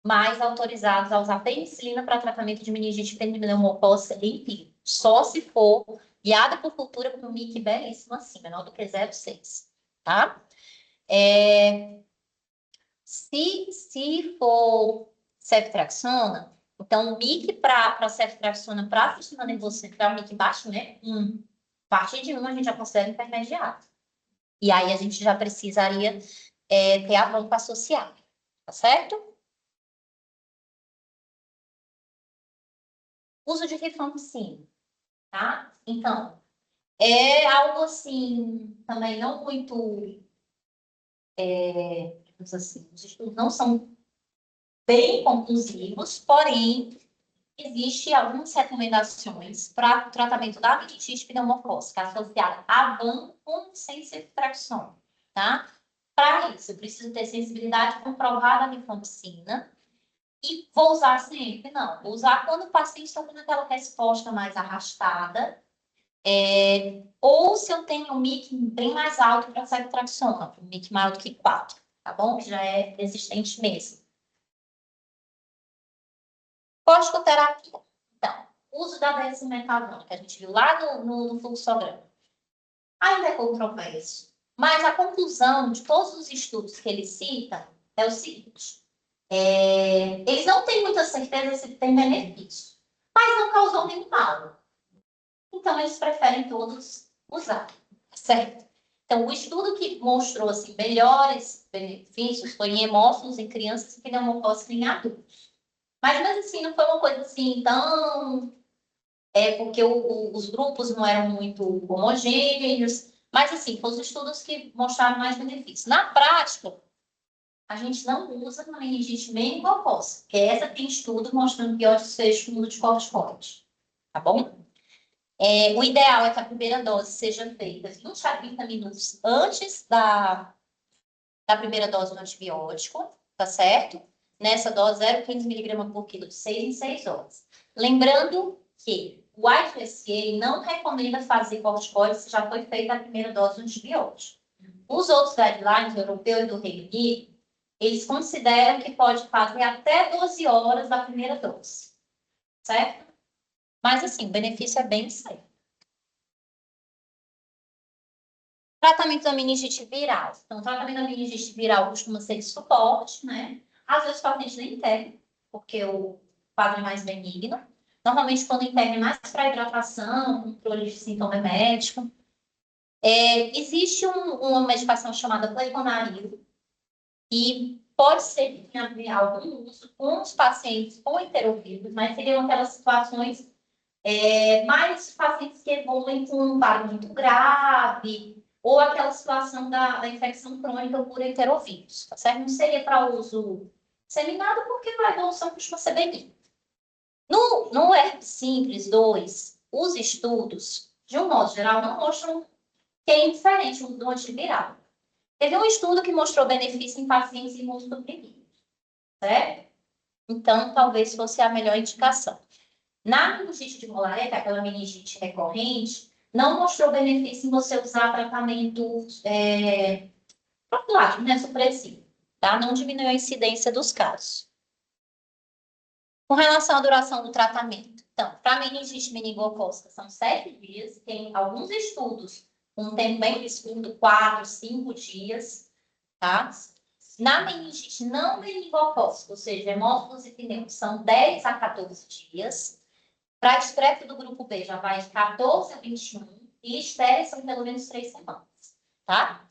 A: mais autorizados a usar penicilina para tratamento de meningite pneumocócica empírico, só se for guiada por cultura com um MIC belíssimo assim, menor do que 0,6, tá? Se for ceftriaxona, então o MIC para ceftriaxona para sistema nervoso central, MIC baixo, né? 1. A partir de 1 a gente já considera intermediário. E aí a gente já precisaria ter a bronca associada, tá certo? Uso de rifampicina, tá? Então, é algo assim, também não muito, assim, os estudos não são bem conclusivos, porém, existem algumas recomendações para o tratamento da meningite pneumocócica associada a van com sem ceftriaxona, tá? Para isso, eu preciso ter sensibilidade comprovada à rifampicina. E vou usar sempre? Não. Vou usar quando o paciente está com aquela resposta mais arrastada Ou se eu tenho um MIC bem mais alto para ceftriaxona, um MIC maior do que 4, tá bom? Que já é resistente mesmo. Corticoterapia. Então, uso da dexametasona, que a gente viu lá no fluxograma. Ainda é controverso, mas a conclusão de todos os estudos que ele cita é o seguinte: eles não têm muita certeza se tem benefício, mas não causou nenhum mal. Então, eles preferem todos usar, certo? Então, o estudo que mostrou assim, melhores benefícios foi em hemófilos, em crianças e pneumocócicos em adultos. Mas assim, não foi uma coisa assim tão... porque os grupos não eram muito homogêneos, mas assim, foram os estudos que mostraram mais benefícios. Na prática, a gente não usa na meningite meningocócica, porque essa tem estudo mostrando pior desfecho no uso de corticoide, tá bom? O ideal é que a primeira dose seja feita 20 a 30 minutos antes da primeira dose do antibiótico, tá certo? Nessa dose, 0,15 mg por quilo de 6 em 6 horas. Lembrando que o IFSA não recomenda fazer corticoide se já foi feita a primeira dose do antibiótico. Os outros guidelines, o europeu e do Reino Unido, eles consideram que pode fazer até 12 horas da primeira dose, certo? Mas, assim, o benefício é bem sério. Tratamento da meningite viral. Então, o tratamento da meningite viral costuma ser de suporte, né? Às vezes o paciente nem interna, porque o quadro é mais benigno. Normalmente, quando interna é mais para hidratação, controle de sintoma médico. Existe uma medicação chamada fleconaril, que pode ser que tenha algum uso com os pacientes com enterovírus, mas seriam aquelas situações mais pacientes que evoluem com um quadro muito grave, ou aquela situação da infecção crônica por enterovírus, tá certo? Não seria para uso disseminado, porque a evolução costuma ser benigna. No herpes simples 2, os estudos, de um modo geral, não mostram que é indiferente do antiviral. Teve um estudo que mostrou benefício em pacientes imunossuprimidos, certo? Então, talvez fosse a melhor indicação. Na meningite de Mollaret, que é aquela meningite recorrente, não mostrou benefício em você usar tratamento profilático, né, supressivo, tá? Não diminuiu a incidência dos casos. Com relação à duração do tratamento, então, para meningite meningocócica são 7 dias, tem alguns estudos com um tempo bem curto, 4, 5 dias, tá? Na meningite não meningocócica, ou seja, hemófilos e pneus, são 10 a 14 dias. Para estrepto do grupo B, já vai de 14 a 21. E estéreo são pelo menos 3 semanas. Tá?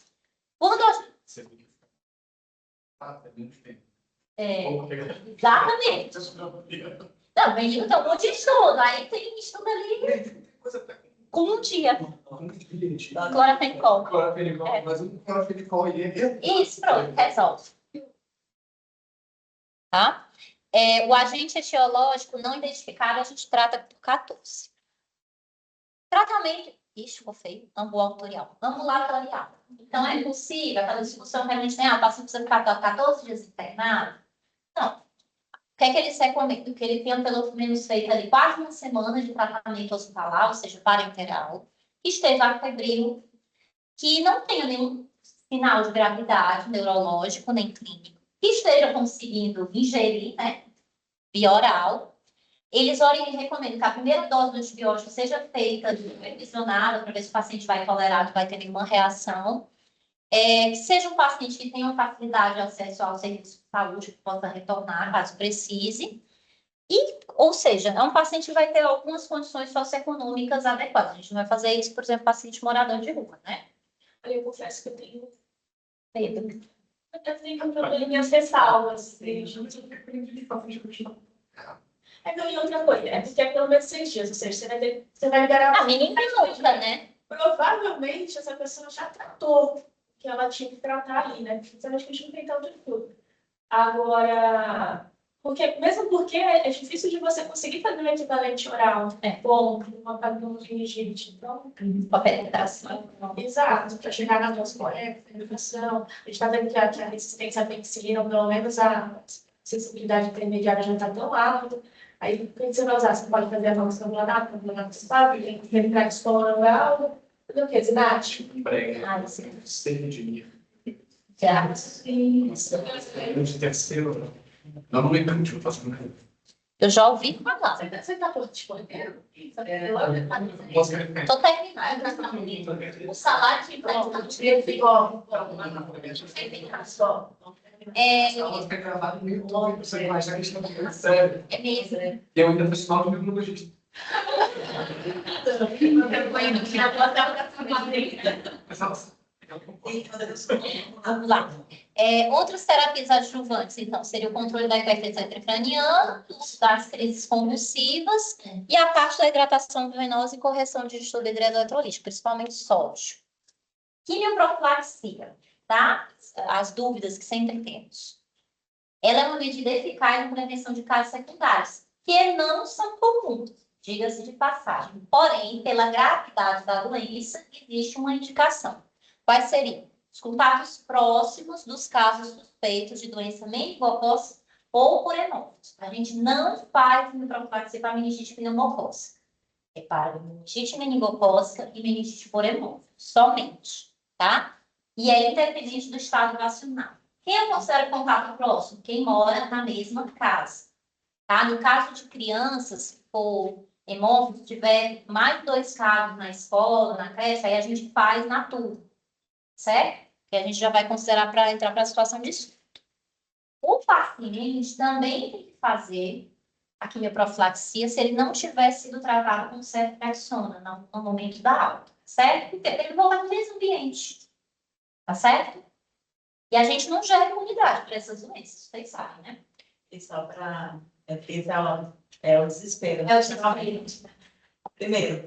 A: Quando a gente... Exatamente. Não, menino tem um monte de estudo. Aí tem um estudo ali com um dia. Clorafenicol.
D: Clorafenicol, mas um clorafenicol aí
A: Isso, pronto, resolve. Tá? O agente etiológico não identificado, a gente trata por 14. Tratamento, ficou feio, ambulatorial. Então, é possível, aquela discussão que a gente tem, o paciente precisa ficar 14 dias internado? Não. O que é que eles recomendam? Que ele tenha pelo menos feito ali quase uma semana de tratamento hospitalar, ou seja, parenteral, que esteja febril, que não tenha nenhum sinal de gravidade neurológico nem clínico, que esteja conseguindo ingerir, né, via oral. Eles recomendam que a primeira dose do antibiótico seja feita supervisionada para ver se o paciente vai tolerar, não vai ter nenhuma reação. Que seja um paciente que tenha facilidade de acesso ao serviço de saúde, que possa retornar, caso precise. Ou seja, é um paciente que vai ter algumas condições socioeconômicas adequadas. A gente não vai fazer isso, por exemplo, paciente morador de rua, né?
E: Eu confesso que eu tenho
A: Medo.
E: Eu tenho um probleminha ressalvas. E outra coisa, é porque é pelo menos 6 dias, ou seja, você vai liberar...
A: A menina nunca, né?
E: Provavelmente essa pessoa já tratou o que ela tinha que tratar ali, né? Principalmente que a gente não tem tanto estudo. Agora, mesmo porque é difícil de você conseguir fazer um equivalente oral bom, uma patologia, então...
A: Com a penetração.
E: Exato, para chegar na dose correta, penetração. A gente está vendo que a resistência à penicilina, pelo menos a sensibilidade intermediária já está tão alta. Aí, o que você vai usar? Você pode fazer a mão samulada, sabe? Tem que entrar de escola no grau. Fazer o quê? Cidade?
D: Prega, sede de mim.
A: Já.
E: Sim.
D: De terceiro, não me permite fazer nada.
A: Eu já ouvi falar.
E: Você tá por de porteiro?
A: Tô terminando. O salário de praticamente
E: Igual.
A: é mesmo.
D: E eu ainda tô sinal do meu logístico.
A: Vamos lá. Outras terapias adjuvantes, então, seria o controle da hipertensão intracraniana, o uso das crises convulsivas e a parte da hidratação venosa e correção de distúrbio hidroeletrolítico, principalmente sódio. Quimioprofilaxia, tá? As dúvidas que sempre temos. Ela é uma medida eficaz na prevenção de casos secundários, que não são comuns, diga-se de passagem. Porém, pela gravidade da doença, existe uma indicação. Quais seriam? Os contatos próximos dos casos suspeitos de doença meningocócica ou por hemófilos. A gente não faz profilaxia para meningite pneumocócica. É para meningite meningocócica e meningite por hemófilos, somente, tá? E é independente do estado vacinal. Quem eu considero contato próximo? Quem mora na mesma casa, tá? No caso de crianças, se for hemófilo, tiver mais de 2 casos na escola, na creche, aí a gente faz na turma, certo? Que a gente já vai considerar para entrar para a situação de surto. O paciente também tem que fazer a quimioprofilaxia se ele não tiver sido tratado com ceftriaxona no momento da alta, certo? Porque ele volta no mesmo ambiente, tá certo? E a gente não gera imunidade para essas doenças, vocês sabem, né?
C: E só para. É o desespero.
A: É o desespero.
C: Primeiro,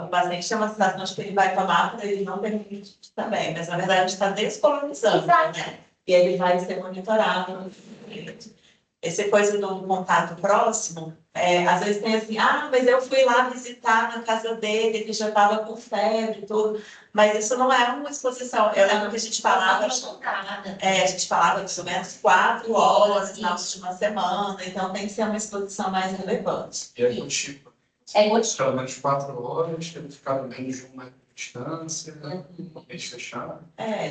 C: o paciente tem uma sensação de que ele vai tomar para ele não ter meningite também, mas na verdade a gente está descolonizando, né? E ele vai ser monitorado. Essa coisa do contato próximo, às vezes tem assim, mas eu fui lá visitar na casa dele, ele já estava com febre e tudo, mas isso não é uma exposição. Eu lembro que a gente falava mais ou menos 4 horas na última semana, então tem que ser uma exposição mais relevante.
D: E é motivo.
A: É motivo.
D: Pelo menos 4 horas, ter ficado menos de uma distância, mês fechado.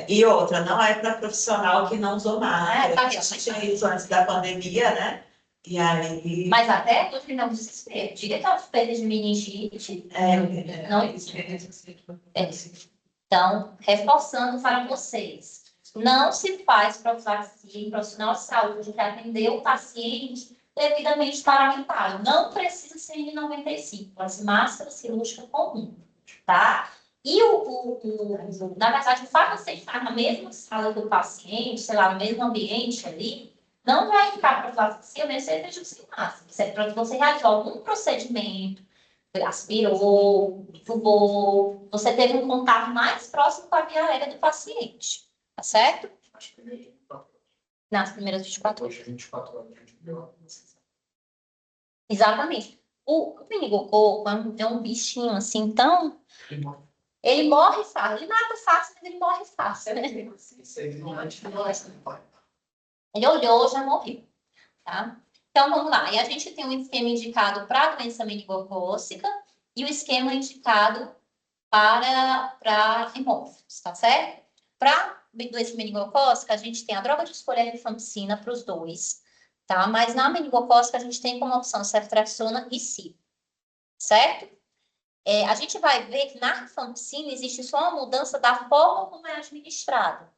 C: E outra, não é para profissional que não usou máscara.
A: Tá,
C: A gente tinha isso antes da pandemia, né? E aí.
A: Mas até hoje não desespero. Diga que é uma suspeita de meningite. Então, reforçando para vocês, não se faz profilaxia em profissional de saúde que atendeu o paciente devidamente paramentado. Não precisa ser N95, pode ser máscara cirúrgica comum, tá? E na verdade, o fato de você estar na mesma sala do paciente, sei lá, no mesmo ambiente ali, não vai ficar profilaxia mesmo sem ter sem máscara. Isso é para você realizar algum procedimento, aspirou, entubou, você teve um contato mais próximo com a via aérea do paciente, tá certo?
D: Acho que ele
A: Nas primeiras 24 horas.
D: hoje, 24 horas, a gente viu.
A: Exatamente. O meningococo é um bichinho assim, então,
D: Ele morre.
A: ele morre fácil. Ele mata fácil, mas ele morre fácil, né? Ele olhou, já morreu, tá? Então, vamos lá. E a gente tem um esquema indicado para a doença meningocócica e o esquema indicado para hemófilos, tá certo? Para doença meningocócica, a gente tem a droga de escolha rifampicina para os dois, tá? Mas na meningocócica, a gente tem como opção ceftriaxona e cipo, certo? A gente vai ver que na rifampicina existe só uma mudança da forma como é administrado.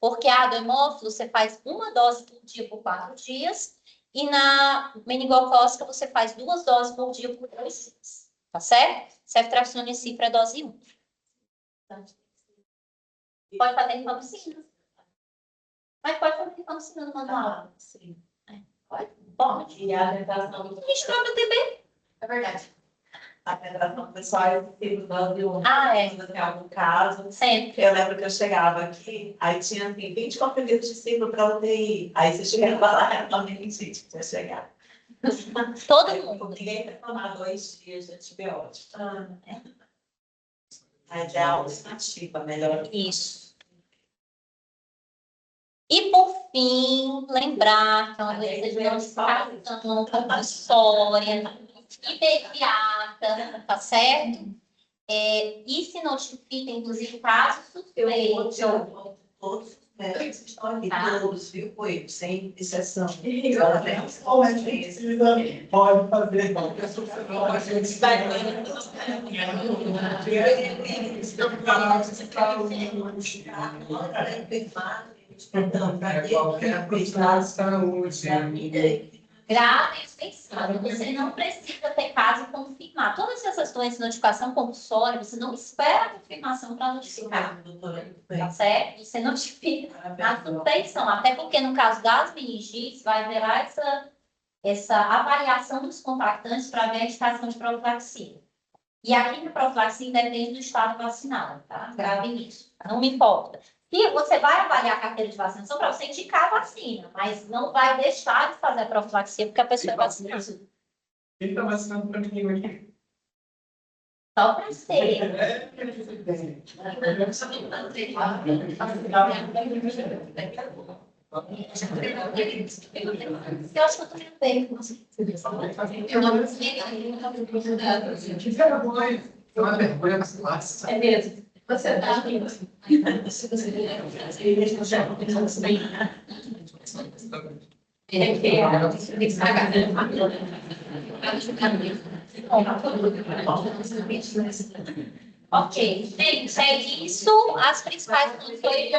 A: Porque a do hemófilo, você faz uma dose por dia por 4 dias, e na meningocócica, você faz 2 doses por dia por 2 dias, tá certo? Ceftriaxona e cipro é dose 1. Pode fazer rifampicina. Mas pode fazer rifampicina no manual.
C: Sim.
A: Pode? Pode.
C: E a tentação
A: A gente troca TB. É verdade.
C: A tentação pessoal é tipo dose 1.
A: É.
C: Se tem algum caso.
A: Sempre.
C: Eu lembro que eu chegava aqui, aí tinha assim, 20 comprimidos de ciclo para UTI. Aí você chegava lá, era uma meningite que tinha chegado.
A: Todo
C: Aí,
A: mundo.
C: ninguém vai tomar 2 dias de antibiótico. Mas é a alternativa melhor.
A: Isso. E, por fim, lembrar que é uma doença de notificação compulsória, imediata, tá certo? E se notifica, inclusive, caso suspeito.
C: Todos os médicos estão aqui, todos, viu, Coelho, sem exceção.
B: Principalmente precisa, pode fazer qualquer
D: Qualquer profissional de saúde.
A: Grave e extensável. Você não precisa ter caso confirmar. Todas essas doenças de notificação compulsória, você não espera a confirmação para notificar. Tá certo? Você notifica a suspeição. Até porque, no caso das meningites, vai haverá essa avaliação dos compactantes para ver a indicação de profilaxia. E aqui na profilaxia depende do estado vacinal, tá? Grave nisso. Não me importa. E você vai avaliar a carteira de vacinação para você indicar a vacina, mas não vai deixar de fazer a profilaxia porque a pessoa é vacinada.
D: Quem está vacinando para menino aqui?
A: Só para ser. Eu acho que eu tô meio bem. Eu não sei.
D: É uma vergonha nas classes.
E: É mesmo. Você tá aqui.
A: Ok, gente, é isso. As principais funções.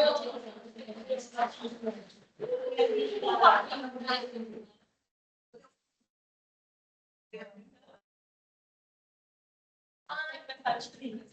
E: Ai, verdade.